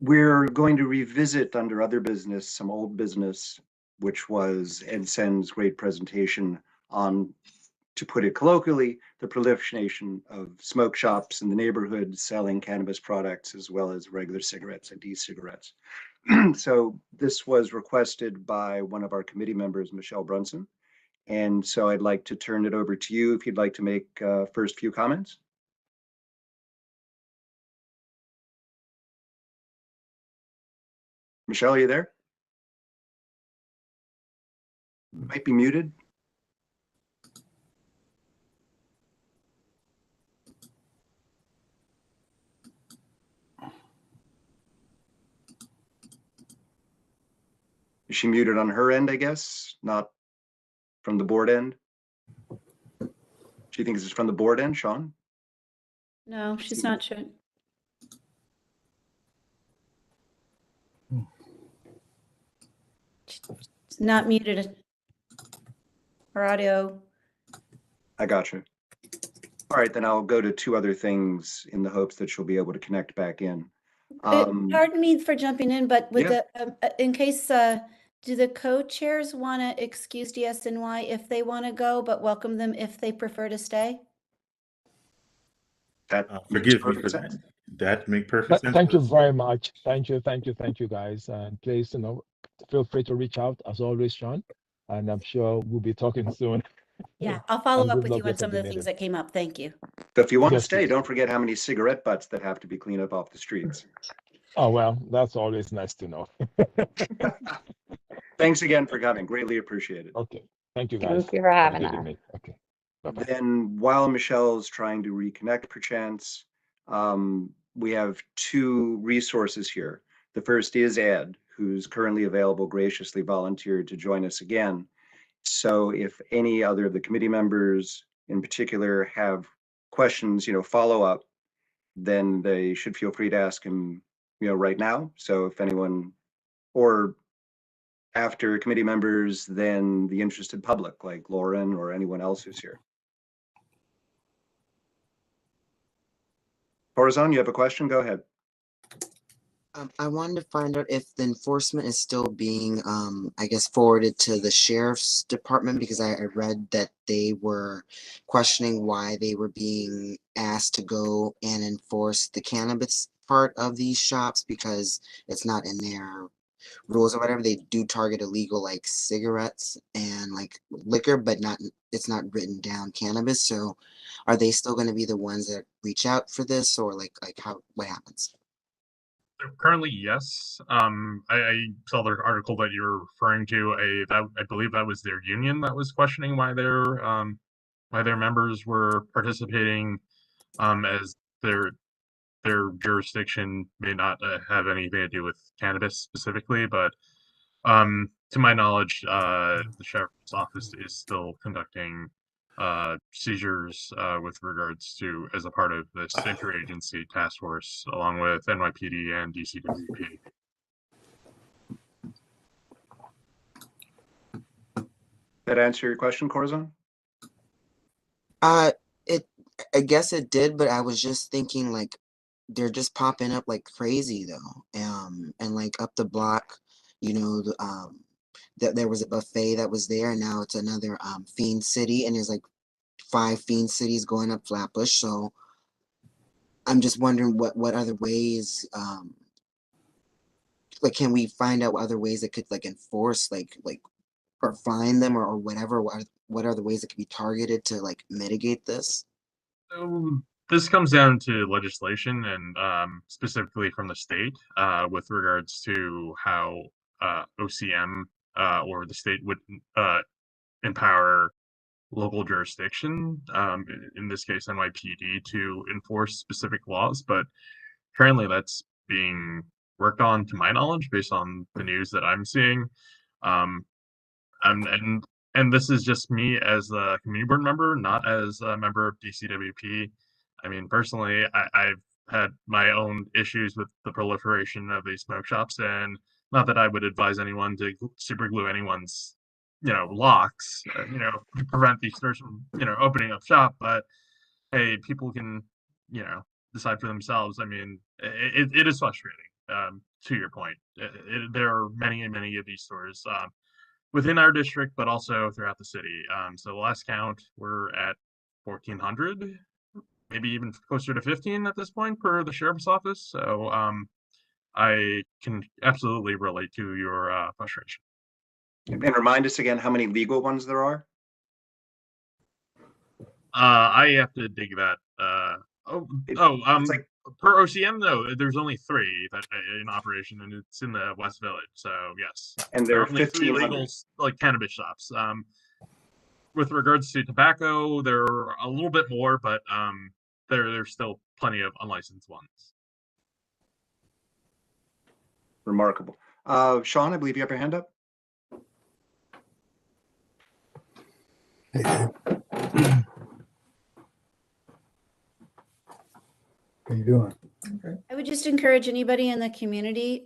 We're going to revisit under other business, some old business, which was Ed Sen's great presentation on, to put it colloquially, the proliferation of smoke shops in the neighborhood selling cannabis products as well as regular cigarettes and e-cigarettes. So this was requested by one of our committee members, Michelle Brunson. And so I'd like to turn it over to you if you'd like to make first few comments. Michelle, are you there? Might be muted. Is she muted on her end, I guess, not from the board end? She thinks it's from the board end, Sean? No, she's not sure. She's not muted. Her audio. I got you. All right, then I'll go to two other things in the hopes that she'll be able to connect back in. Pardon me for jumping in, but with Yeah. the in case do the co-chairs want to excuse DSNY if they want to go, but welcome them if they prefer to stay? That Forgive me for that. That make perfect sense. Thank you very much. Thank you, guys. And please, feel free to reach out as always, Sean. And I'm sure we'll be talking soon. Yeah, I'll follow And up good with you luck on with some of the meeting. things that came up. Thank you. So if you want to Yes, stay, please. don't forget how many cigarette butts that have to be cleaned up off the streets. Oh, well, that's always nice to know. Thanks again for coming. Greatly appreciated. Okay. Thank you, guys. Thank you for having Have a us. good evening. Okay. Bye-bye. Then while Michelle's trying to reconnect perchance, we have two resources here. The first is Ed, who's currently available, graciously volunteered to join us again. So if any other of the committee members in particular have questions, follow up, then they should feel free to ask him, right now. So if anyone, or after committee members, then the interested public, like Lauren or anyone else who's here. Horizon, you have a question? Go ahead. I wanted to find out if the enforcement is still being, I guess, forwarded to the sheriff's department, because I read that they were questioning why they were being asked to go and enforce the cannabis part of these shops, because it's not in their rules or whatever. They do target illegal like cigarettes and like liquor, but it's not written down cannabis. So are they still going to be the ones that reach out for this, or like what happens? Currently, yes. I saw the article that you were referring to. I believe that was their union that was questioning why their members were participating, as their jurisdiction may not have anything to do with cannabis specifically. But to my knowledge, the sheriff's office is still conducting seizures with regards to, as a part of this interagency task force, along with NYPD and DCWP. That answer your question, Corazon? I guess it did, but I was just thinking like they're just popping up like crazy though. And like up the block, there was a buffet that was there, and now it's another Fiend City, and there's like 5 Fiend Cities going up Flatbush. So I'm just wondering what other ways, like, can we find out other ways that could like enforce like or fine them or whatever? What are the ways that could be targeted to like mitigate this? So this comes down to legislation, and specifically from the state, with regards to how OCM or the state would empower local jurisdiction, in this case NYPD, to enforce specific laws. But currently that's being worked on, to my knowledge, based on the news that I'm seeing. Um, and this is just me as a community board member, not as a member of DCWP. I mean, personally, I've had my own issues with the proliferation of these smoke shops, and not that I would advise anyone to super glue anyone's, locks, to prevent these stores from, opening up shop. But hey, people can, decide for themselves. I mean, it is frustrating. to your point, there are many and many of these stores within our district, but also throughout the city. So the last count, we're at 1,400, maybe even closer to 15 at this point per the sheriff's office. So I can absolutely relate to your frustration. And remind us again how many legal ones there are. I have to dig that. It's like, Per OCM, no, there's only 3 that in operation, and it's in the West Village. So yes, and there there are are only 3 1,500. legal like cannabis shops. With regards to tobacco, there are a little bit more, but there's still plenty of unlicensed ones. Remarkable. Sean, I believe you have your hand up. Hey, Dave. How you doing? I would just encourage anybody in the community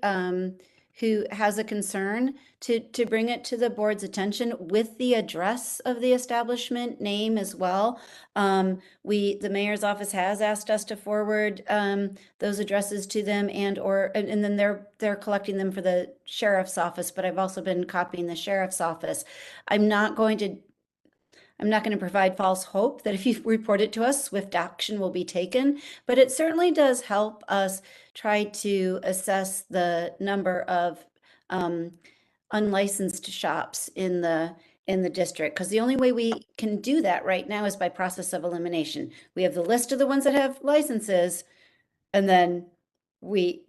who has a concern to bring it to the board's attention with the address of the establishment name as well. The mayor's office has asked us to forward those addresses to them, and then they're collecting them for the sheriff's office, but I've also been copying the sheriff's office. I'm not going to provide false hope that if you report it to us, swift action will be taken, but it certainly does help us try to assess the number of unlicensed shops in the district, because the only way we can do that right now is by process of elimination. We have the list of the ones that have licenses, and then we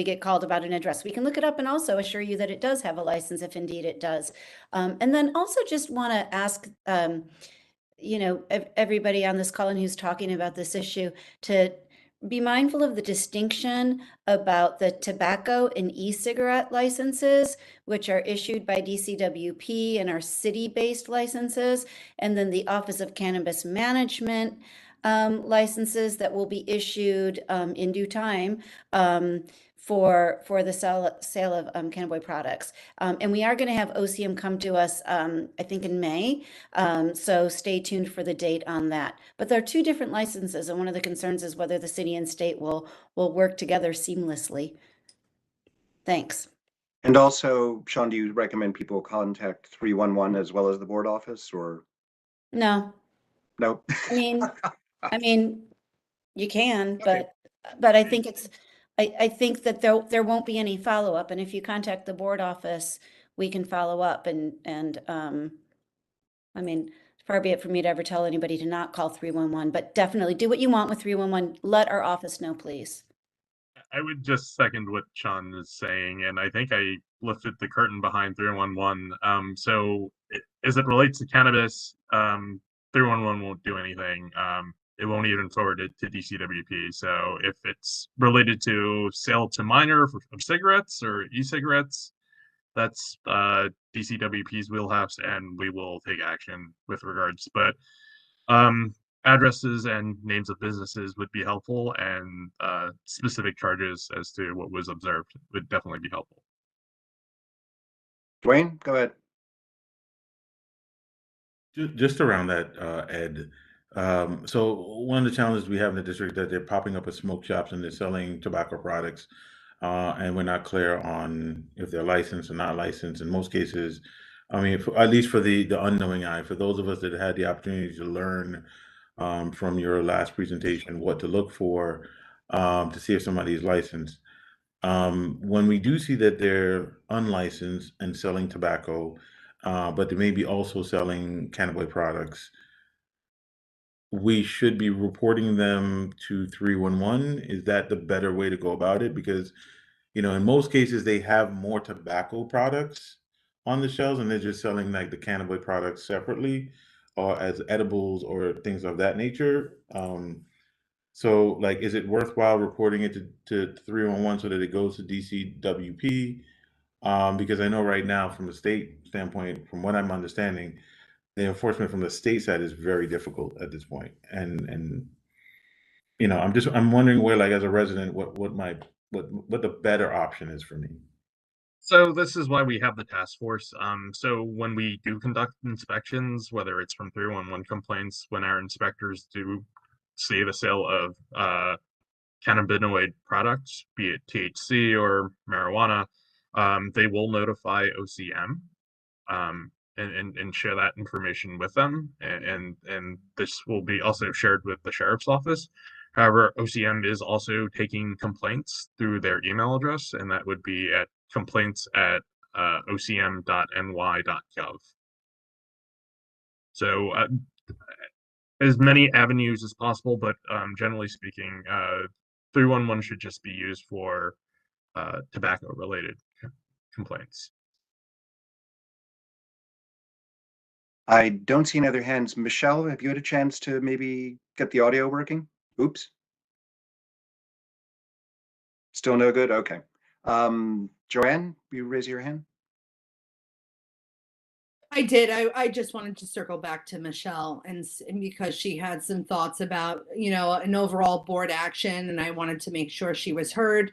get called about an address. We can look it up and also assure you that it does have a license if indeed it does. And then also just want to ask, everybody on this call and who's talking about this issue to be mindful of the distinction about the tobacco and e-cigarette licenses, which are issued by DCWP and are city-based licenses, and then the Office of Cannabis Management licenses that will be issued in due time for the sale of cannabis products. And we are going to have OCM come to us, I think in May. So stay tuned for the date on that. But there are 2 different licenses, and one of the concerns is whether the city and state will work together seamlessly. Thanks. And also, Sean, do you recommend people contact 311 as well as the board office, or? No. No. I mean, you can, Okay. but I think I think that there won't be any follow-up, and if you contact the board office, we can follow up, and I mean, far be it for me to ever tell anybody to not call 311, but definitely do what you want with 311. Let our office know, please. I would just second what Sean is saying, and I think I lifted the curtain behind 311. So as it relates to cannabis, 311 won't do anything. It won't even forward it to DCWP. So if it's related to sale to minor of cigarettes or e-cigarettes, that's DCWP's wheelhouse, and we will take action with regards. But addresses and names of businesses would be helpful, and specific charges as to what was observed would definitely be helpful. Dwayne, go ahead. Just around that, Ed. So one of the challenges we have in the district that they're popping up as smoke shops and they're selling tobacco products, and we're not clear on if they're licensed or not licensed. In most cases, I mean, at least for the unknowing eye, for those of us that had the opportunity to learn from your last presentation what to look for to see if somebody is licensed. When we do see that they're unlicensed and selling tobacco, but they may be also selling cannabis products, we should be reporting them to 311. Is that the better way to go about it? Because, in most cases, they have more tobacco products on the shelves and they're just selling like the cannabis products separately or as edibles or things of that nature. So, like, is it worthwhile reporting it to 311 so that it goes to DCWP? Because I know right now, from a state standpoint, from what I'm understanding, the enforcement from the state side is very difficult at this point. And I'm wondering where, like, as a resident, what the better option is for me. So this is why we have the task force. So when we do conduct inspections, whether it's from 311 complaints, when our inspectors do see the sale of cannabinoid products, be it THC or marijuana, they will notify OCM and share that information with them. And this will be also shared with the sheriff's office. However, OCM is also taking complaints through their email address, and that would be at complaints@ocm.ny.gov. So as many avenues as possible, but generally speaking, 311 should just be used for tobacco-related complaints. I don't see any other hands. Michelle, have you had a chance to maybe get the audio working? Oops. Still no good? Okay. Joanne, will you raise your hand? I did. I just wanted to circle back to Michelle and because she had some thoughts about, an overall board action, and I wanted to make sure she was heard.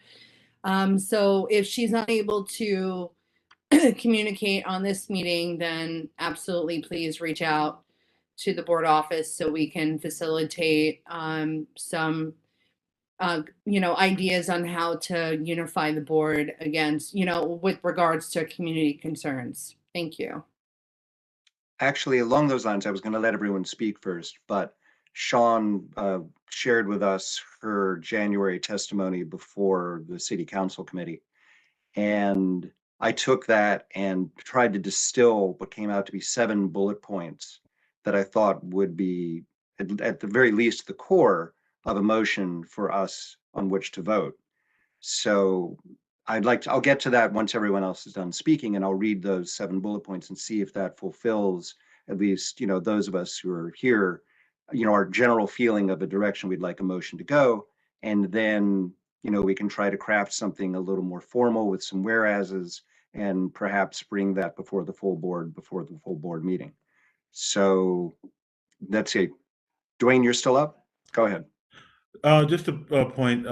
So if she's unable to communicate on this meeting, then absolutely please reach out to the board office so we can facilitate some ideas on how to unify the board against, with regards to community concerns. Thank you. Actually, along those lines, I was going to let everyone speak first, but Sean shared with us her January testimony before the City Council Committee. And I took that and tried to distill what came out to be 7 bullet points that I thought would be, at the very least, the core of a motion for us on which to vote. So I'll get to that once everyone else is done speaking, and I'll read those 7 bullet points and see if that fulfills at least, those of us who are here, our general feeling of the direction we'd like a motion to go. And then, we can try to craft something a little more formal with some whereases and perhaps bring that before the full board meeting. So let's see. Dwayne, you're still up? Go ahead. Just a point,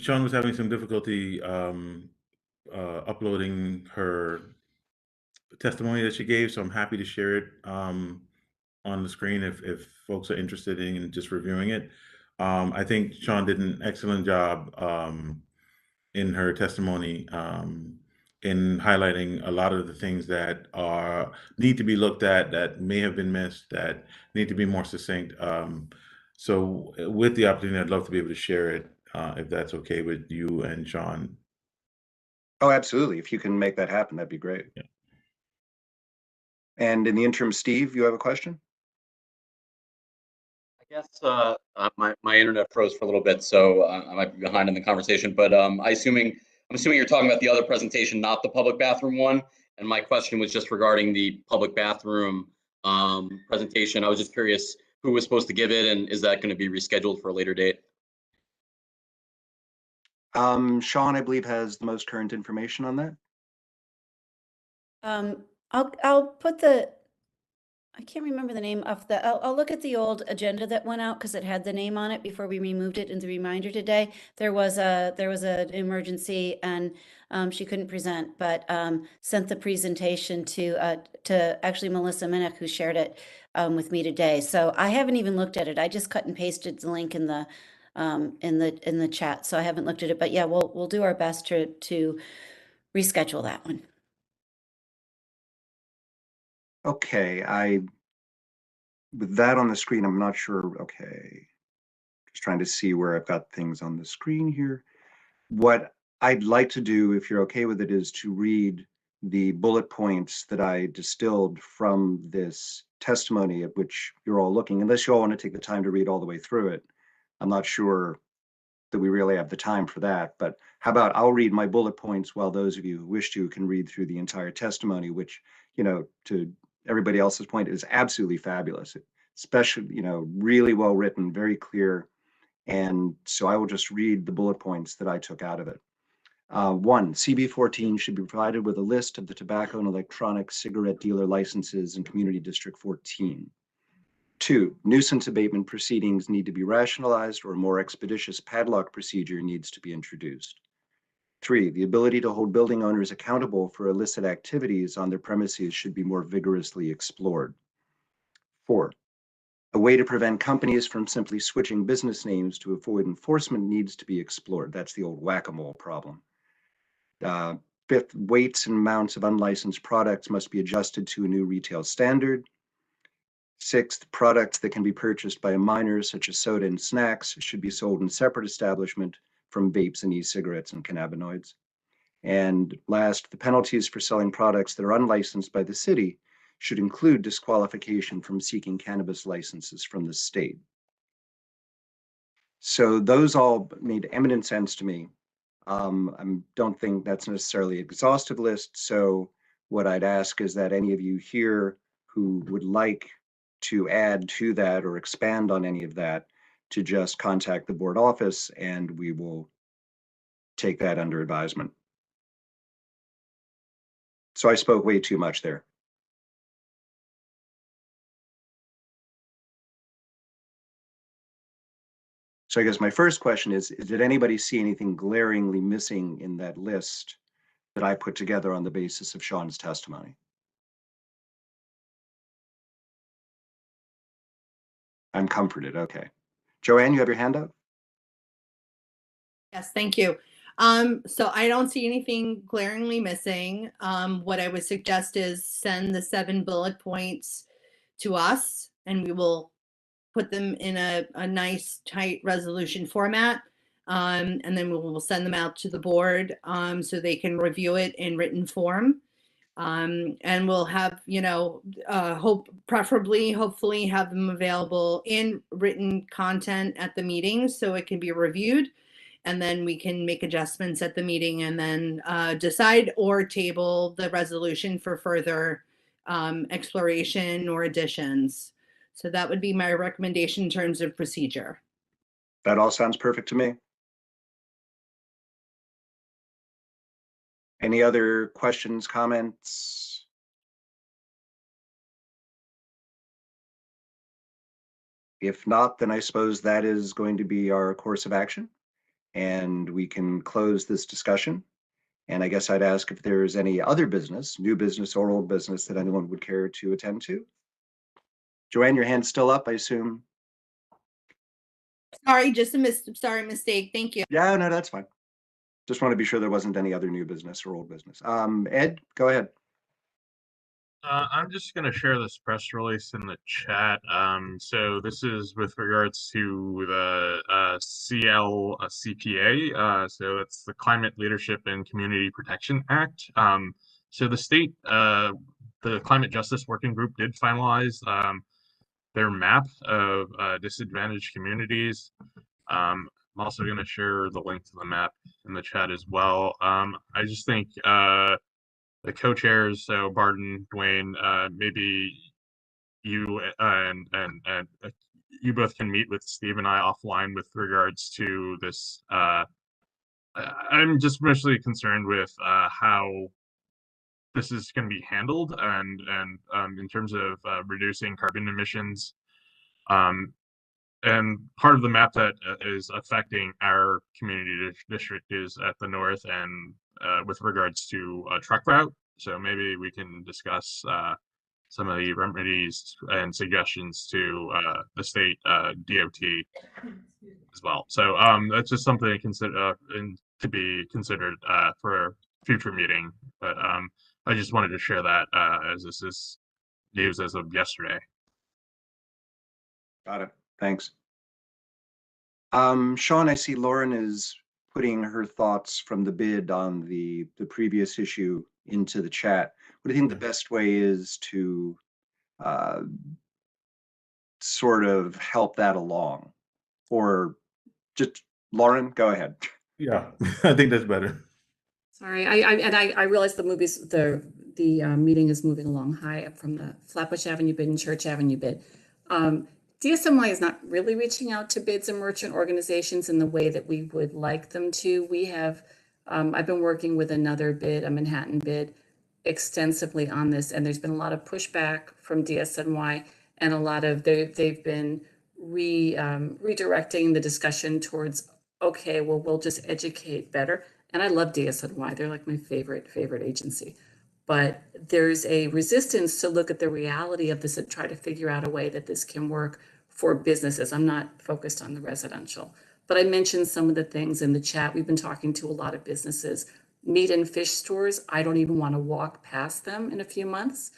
Sean was having some difficulty uploading her testimony that she gave, so I'm happy to share it on the screen if folks are interested in just reviewing it. I think Sean did an excellent job in her testimony in highlighting a lot of the things that need to be looked at, that may have been missed, that need to be more succinct. So with the opportunity, I'd love to be able to share it if that's okay with you and Sean. Oh, absolutely. If you can make that happen, that'd be great. Yeah. And in the interim, Steve, you have a question? I guess my internet froze for a little bit, so I might be behind in the conversation. But I'm assuming you're talking about the other presentation, not the public bathroom one. And my question was just regarding the public bathroom presentation. I was just curious who was supposed to give it, and is that going to be rescheduled for a later date? Sean, I believe, has the most current information on that. I'll put the, I can't remember the name of the, I'll look at the old agenda that went out because it had the name on it before we removed it in the reminder today. There was an emergency and she couldn't present, but sent the presentation to actually Melissa Minnick, who shared it with me today. So I haven't even looked at it. I just cut and pasted the link in the chat. So I haven't looked at it, but yeah, we'll do our best to reschedule that one. Okay, with that on the screen, I'm not sure. Okay, just trying to see where I've got things on the screen here. What I'd like to do, if you're okay with it, is to read the bullet points that I distilled from this testimony at which you're all looking, unless you all want to take the time to read all the way through it. I'm not sure that we really have the time for that, but how about I'll read my bullet points while those of you who wish to can read through the entire testimony, which, to everybody else's point, is absolutely fabulous, especially, really well written, very clear. And so I will just read the bullet points that I took out of it. 1, CB14 should be provided with a list of the tobacco and electronic cigarette dealer licenses in Community District 14. 2, nuisance abatement proceedings need to be rationalized, or a more expeditious padlock procedure needs to be introduced. 3, the ability to hold building owners accountable for illicit activities on their premises should be more vigorously explored. 4, A way to prevent companies from simply switching business names to avoid enforcement needs to be explored. That's the old whack-a-mole problem. Fifth, weights and amounts of unlicensed products must be adjusted to a new retail standard. Sixth, products that can be purchased by a minor, such as soda and snacks, should be sold in separate establishment from vapes and e-cigarettes and cannabinoids. And last, the penalties for selling products that are unlicensed by the city should include disqualification from seeking cannabis licenses from the state. So those all made eminent sense to me. I don't think that's necessarily an exhaustive list. So what I'd ask is that any of you here who would like to add to that or expand on any of that, to just contact the board office and we will take that under advisement. So I spoke way too much there. So I guess my first question is did anybody see anything glaringly missing in that list that I put together on the basis of Sean's testimony? I'm comforted, okay. Joanne, you have your hand up? Yes, thank you. So I don't see anything glaringly missing. What I would suggest is send the 7 bullet points to us and we will put them in a nice tight resolution format. And then we will send them out to the board so they can review it in written form. And we'll have, hopefully have them available in written content at the meeting so it can be reviewed. And then we can make adjustments at the meeting and then decide or table the resolution for further exploration or additions. So that would be my recommendation in terms of procedure. That all sounds perfect to me. Any other questions, comments? If not, then I suppose that is going to be our course of action and we can close this discussion. And I guess I'd ask if there's any other business, new business or old business that anyone would care to attend to. Joanne, your hand's still up, I assume. Sorry, just a mistake. Thank you. Yeah, no, that's fine. Just want to be sure there wasn't any other new business or old business. Ed, go ahead. I'm just going to share this press release in the chat. So this is with regards to the CPA. So it's the Climate Leadership and Community Protection Act. So the state, the Climate Justice Working Group did finalize their map of disadvantaged communities. I'm also going to share the link to the map in the chat as well. I just think the co-chairs, so Barton, Dwayne, maybe you and you both can meet with Steve and I offline with regards to this. I'm just mostly concerned with how this is going to be handled and in terms of reducing carbon emissions. And part of the map that is affecting our community district is at the north and with regards to a truck route. So maybe we can discuss some of the remedies and suggestions to the state DOT as well. So that's just something to consider and to be considered for a future meeting. But I just wanted to share that as this is news as of yesterday. Got it. Thanks. Sean, I see Lauren is putting her thoughts from the bid on the previous issue into the chat. What do you think the best way is to sort of help that along? Or just, Lauren, go ahead. Yeah, I think that's better. Sorry, I realize the meeting is moving along high up from the Flatbush Avenue bid and Church Avenue bid. DSMY is not really reaching out to bids and merchant organizations in the way that we would like them to. We have, I've been working with another bid, a Manhattan bid, extensively on this, and there's been a lot of pushback from DSNY, and a lot of they've been redirecting the discussion towards, okay, well, we'll just educate better. And I love DSNY; they're like my favorite agency. But there's a resistance to look at the reality of this and try to figure out a way that this can work for businesses. I'm not focused on the residential. But I mentioned some of the things in the chat. We've been talking to a lot of businesses. Meat and fish stores, I don't even want to walk past them in a few months.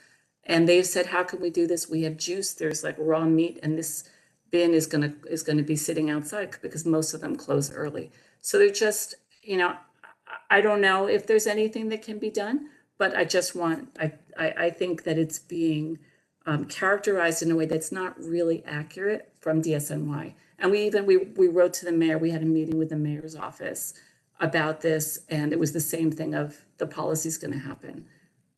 And they've said, how can we do this? We have juice, there's like raw meat, and this bin is gonna be sitting outside because most of them close early. So they're just, I don't know if there's anything that can be done, but I think that it's being characterized in a way that's not really accurate from DSNY. And we wrote to the mayor, we had a meeting with the mayor's office about this, and it was the same thing of the policy's gonna happen.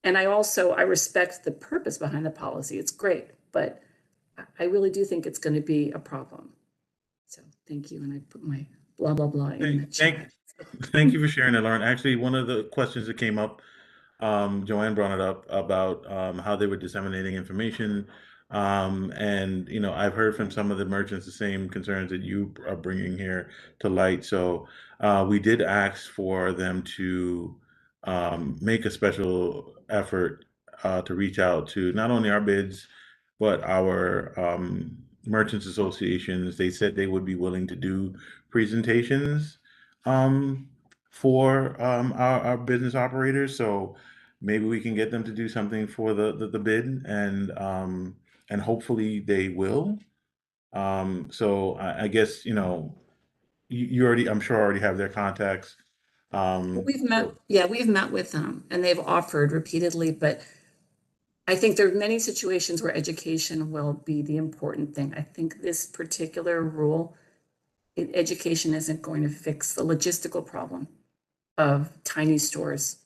And I respect the purpose behind the policy, it's great, but I really do think it's gonna be a problem. So thank you, and I put my blah, blah, blah in the chat. Thank you for sharing that, Lauren. Actually, one of the questions that came up, Joanne brought it up about how they were disseminating information. And, I've heard from some of the merchants the same concerns that you are bringing here to light. So we did ask for them to make a special effort to reach out to not only our bids, but our merchants associations. They said they would be willing to do presentations for our business operators. So maybe we can get them to do something for the bid, and hopefully they will. So I guess you already, I'm sure, already have their contacts. We've met with them, and they've offered repeatedly, but I think there are many situations where education will be the important thing. I think this particular rule, education isn't going to fix the logistical problem of tiny stores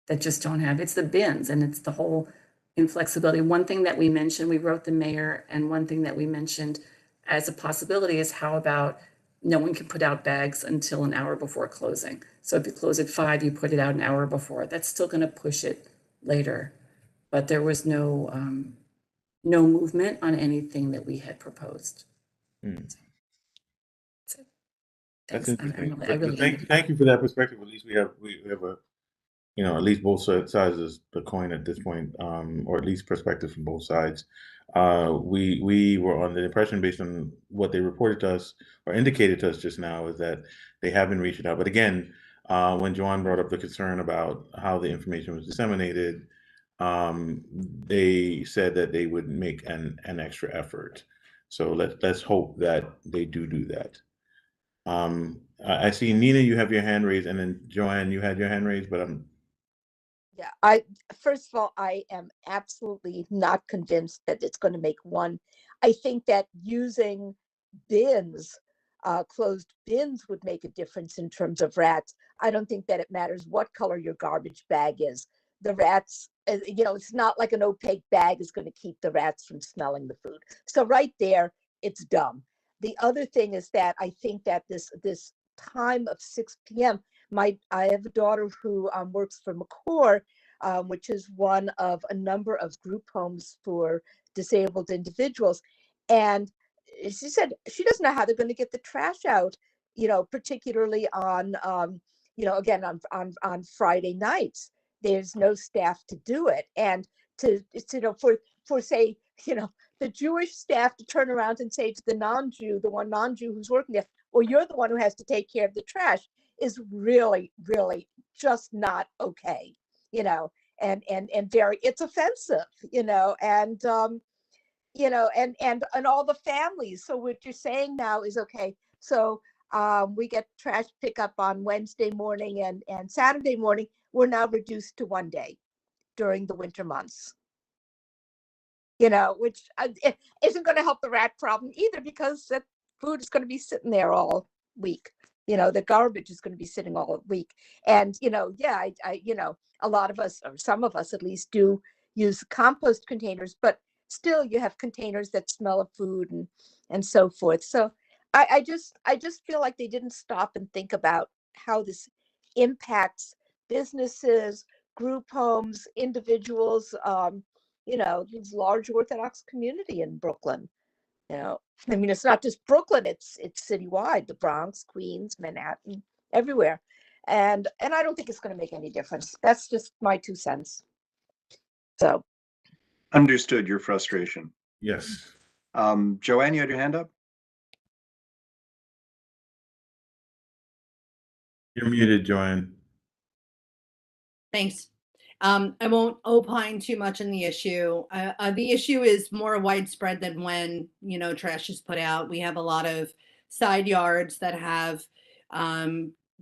that just don't have, it's the bins and it's the whole inflexibility. One thing that we mentioned, we wrote the mayor, and one thing that we mentioned as a possibility is how about no one can put out bags until an hour before closing. So if you close at 5, you put it out an hour before. That's still going to push it later. But there was no movement on anything that we had proposed. So, That's thanks. interesting. I really Thank you for that perspective. At least we have a at least both sides of the coin at this point, or at least perspective from both sides. We were on the impression, based on what they reported to us or indicated to us just now, is that they have been reaching out. But again, when Joanne brought up the concern about how the information was disseminated, they said that they would make an extra effort. So let's hope that they do that. I see Nina, you have your hand raised, and then Joanne, you had your hand raised, but Yeah, first of all, I am absolutely not convinced that it's going to make one. I think that using bins, closed bins, would make a difference in terms of rats. I don't think that it matters what color your garbage bag is. The rats, it's not like an opaque bag is going to keep the rats from smelling the food. So right there, it's dumb. The other thing is that I think that this time of 6 p.m. I have a daughter who works for McCore, which is one of a number of group homes for disabled individuals. And she said she doesn't know how they're going to get the trash out, particularly on, again, on Friday nights. There's no staff to do it. And for say, the Jewish staff to turn around and say to the one non-Jew who's working there, well, you're the one who has to take care of the trash, is really, really just not okay, and very, it's offensive, and all the families. So what you're saying now is, okay, so we get trash pickup on Wednesday morning and Saturday morning. We're now reduced to 1 day during the winter months, which isn't going to help the rat problem either, because that food is going to be sitting there all week. The garbage is going to be sitting all week. And, a lot of us, or some of us at least, do use compost containers, but still you have containers that smell of food and so forth. So I just feel like they didn't stop and think about how this impacts businesses, group homes, individuals, this large Orthodox community in Brooklyn. It's not just Brooklyn, it's citywide, the Bronx, Queens, Manhattan, everywhere. And I don't think it's going to make any difference. That's just my 2 cents. So understood your frustration. Yes. Joanne, you had your hand up? You're muted, Joanne. Thanks. I won't opine too much on the issue. The issue is more widespread than when, trash is put out. We have a lot of side yards that have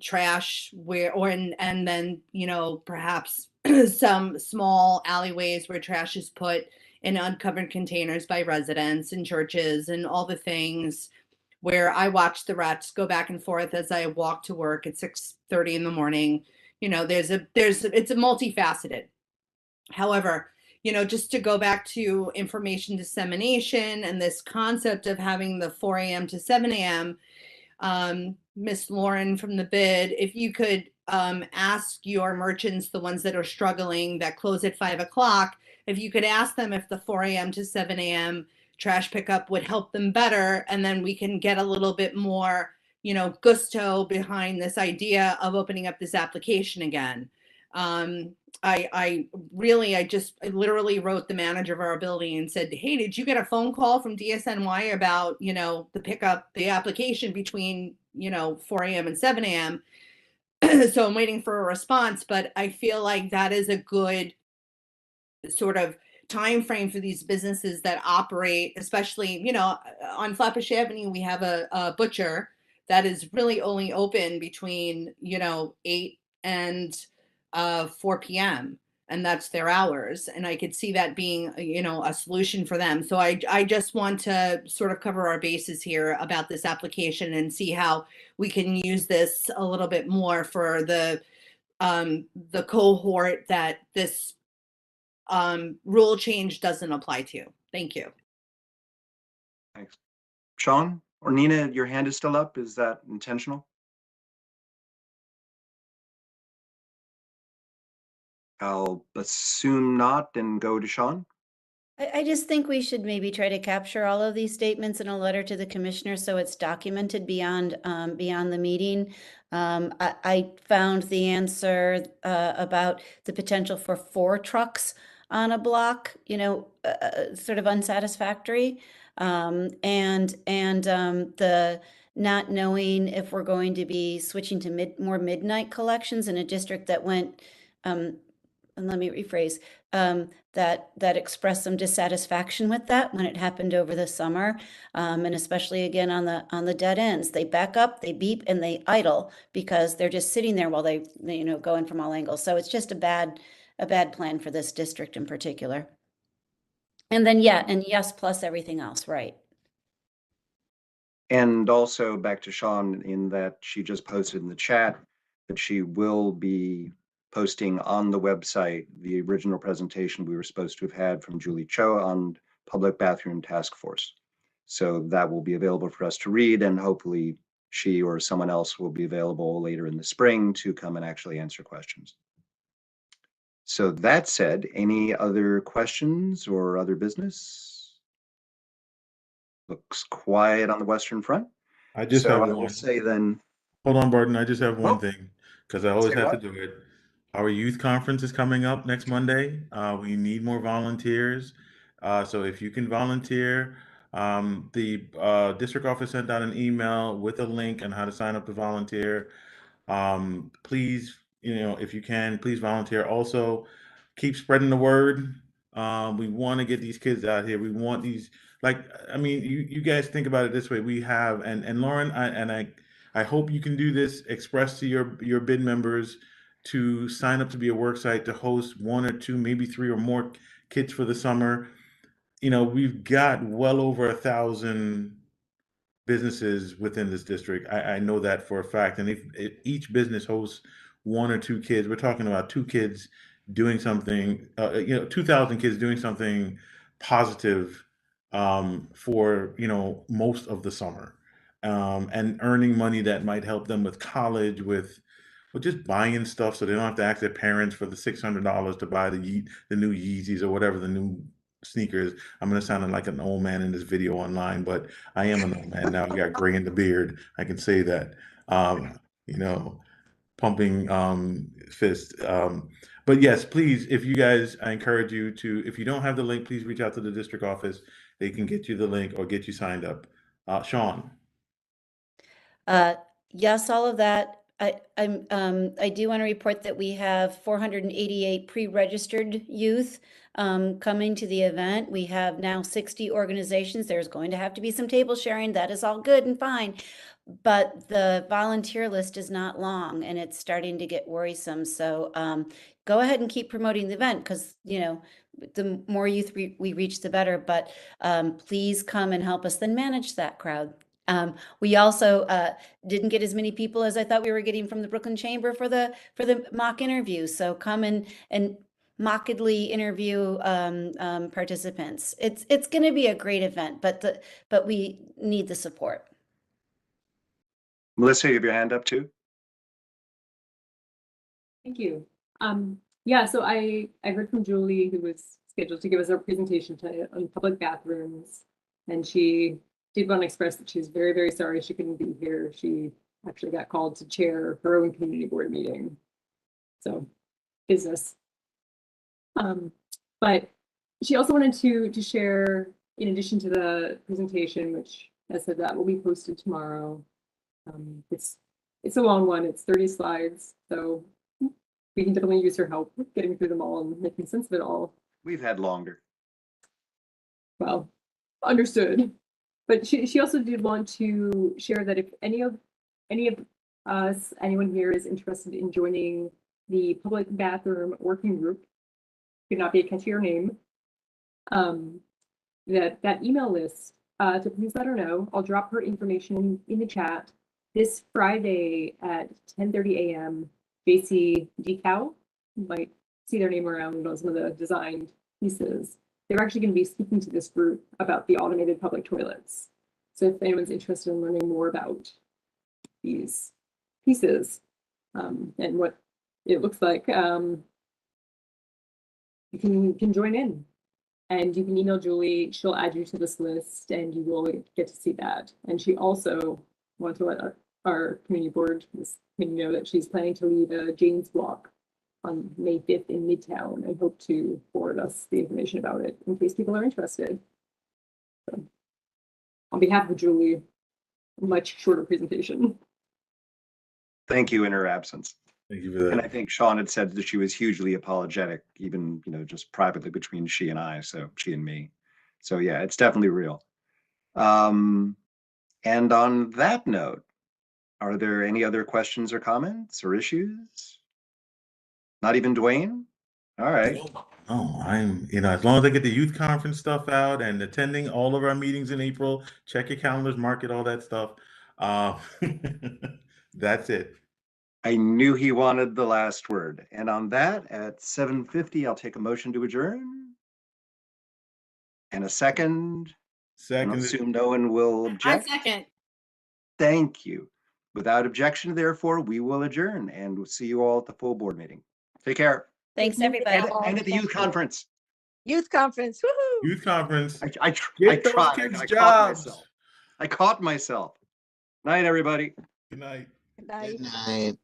trash and then, perhaps some small alleyways where trash is put in uncovered containers by residents and churches and all the things where I watch the rats go back and forth as I walk to work at 6:30 in the morning. It's a multifaceted. However, just to go back to information dissemination and this concept of having the 4 a.m. to 7 a.m., Miss Lauren from the bid, if you could ask your merchants, the ones that are struggling, that close at 5 o'clock, if you could ask them if the 4 a.m. to 7 a.m. trash pickup would help them better, and then we can get a little bit more gusto behind this idea of opening up this application again. I literally wrote the manager of our building and said, hey, did you get a phone call from DSNY about, the application between, 4 a.m. and 7 a.m. So I'm waiting for a response, but I feel like that is a good sort of time frame for these businesses that operate, especially, on Flatbush Avenue, we have a butcher that is really only open between, 8 and 4 p.m. and that's their hours. And I could see that being, a solution for them. So I just want to sort of cover our bases here about this application and see how we can use this a little bit more for the cohort that this rule change doesn't apply to. Thank you. Thanks. Sean or Nina, your hand is still up. Is that intentional? I'll assume not and go to Sean. I just think we should maybe try to capture all of these statements in a letter to the commissioner so it's documented beyond the meeting. I found the answer about the potential for 4 trucks on a block, sort of unsatisfactory. And the not knowing if we're going to be switching to more midnight collections in a district that went, and let me rephrase, that expressed some dissatisfaction with that when it happened over the summer, and especially again on the dead ends. They back up, they beep, and they idle because they're just sitting there while they go in from all angles. So it's just a bad plan for this district in particular. And then yes, plus everything else, right? And also back to Sean in that she just posted in the chat that she will be posting on the website the original presentation we were supposed to have had from Julie Cho on Public Bathroom Task Force. So that will be available for us to read, and hopefully she or someone else will be available later in the spring to come and actually answer questions. So that said, any other questions or other business? Looks quiet on the Western Front. I just have I one. will say then. Hold on, Barton. I just have one Oh. thing because I always Say have what? to do it. Our youth conference is coming up next Monday. We need more volunteers. So if you can volunteer, the district office sent out an email with a link on how to sign up to volunteer. Please, if you can, please volunteer. Also, keep spreading the word. We want to get these kids out here. We want these, you guys think about it this way. We have, and Lauren, I hope you can do this, express to your bid members to sign up to be a work site to host 1 or 2, maybe 3 or more kids for the summer. We've got well over 1,000 businesses within this district. I know that for a fact. And if each business hosts 1 or 2 kids, we're talking about 2 kids doing something, 2,000 kids doing something positive for, most of the summer, and earning money that might help them with college, with just buying stuff so they don't have to ask their parents for the $600 to buy the new Yeezys or whatever the new sneakers. I'm gonna sound like an old man in this video online, but I am an old man now. I got gray in the beard. I can say that. You know, pumping fist. But yes, please, if you guys, I encourage you to, if you don't have the link, please reach out to the district office they can get you the link or get you signed up. Sean. Yes, all of that. I do want to report that we have 488 pre-registered youth coming to the event. We have now 60 organizations. There's going to have to be some table sharing. That is all good and fine. But the volunteer list is not long and it's starting to get worrisome. So go ahead and keep promoting the event because, you know, the more youth we reach, the better. But please come and help us then manage that crowd. We also didn't get as many people as I thought we were getting from the Brooklyn Chamber for the mock interview. So come and mockedly interview participants. It's going to be a great event, but we need the support. Melissa, you have your hand up too. Thank you. Yeah, so I heard from Julie, who was scheduled to give us a presentation on public bathrooms, and she did want to express that she's very, very sorry she couldn't be here. She actually got called to chair her own community board meeting. So business. But she also wanted to share, in addition to the presentation, which as said that will be posted tomorrow. It's a long one, it's 30 slides, so we can definitely use her help getting through them all and making sense of it all. We've had longer. Well, understood. But she also did want to share that if any of us, anyone here is interested in joining the public bathroom working group, could not be a catchier name, that email list, to please let her know. I'll drop her information in the chat. This Friday at 10:30 a.m., JC Decal, you might see their name around on some of the designed pieces. They're actually going to be speaking to this group about the automated public toilets. So if anyone's interested in learning more about these pieces and what it looks like, you can join in. And you can email Julie, she'll add you to this list and you will get to see that. And she also wanted to let our community board know that she's planning to lead a Jane's Walk on May 5th in Midtown and hope to forward us the information about it in case people are interested. So, on behalf of Julie, a much shorter presentation. Thank you in her absence. Thank you for that. And I think Sean had said that she was hugely apologetic, even, you know, just privately between she and I, so she and me. So yeah, it's definitely real. And on that note, are there any other questions or comments or issues? Not even Dwayne? All right. Oh, I'm, you know, as long as I get the youth conference stuff out and attending all of our meetings in April, check your calendars, mark it, all that stuff. That's it. I knew he wanted the last word. And on that, at 7:50, I'll take a motion to adjourn. And a second. Second. And I'll assume no one will object. I second. Thank you. Without objection, therefore, we will adjourn and we'll see you all at the full board meeting. Take care. Thanks, everybody. And at the youth conference. Youth conference, woohoo! Youth conference. I Get those tried. kids I caught jobs. myself. I caught myself. Night, everybody. Good night. Good night. Good night.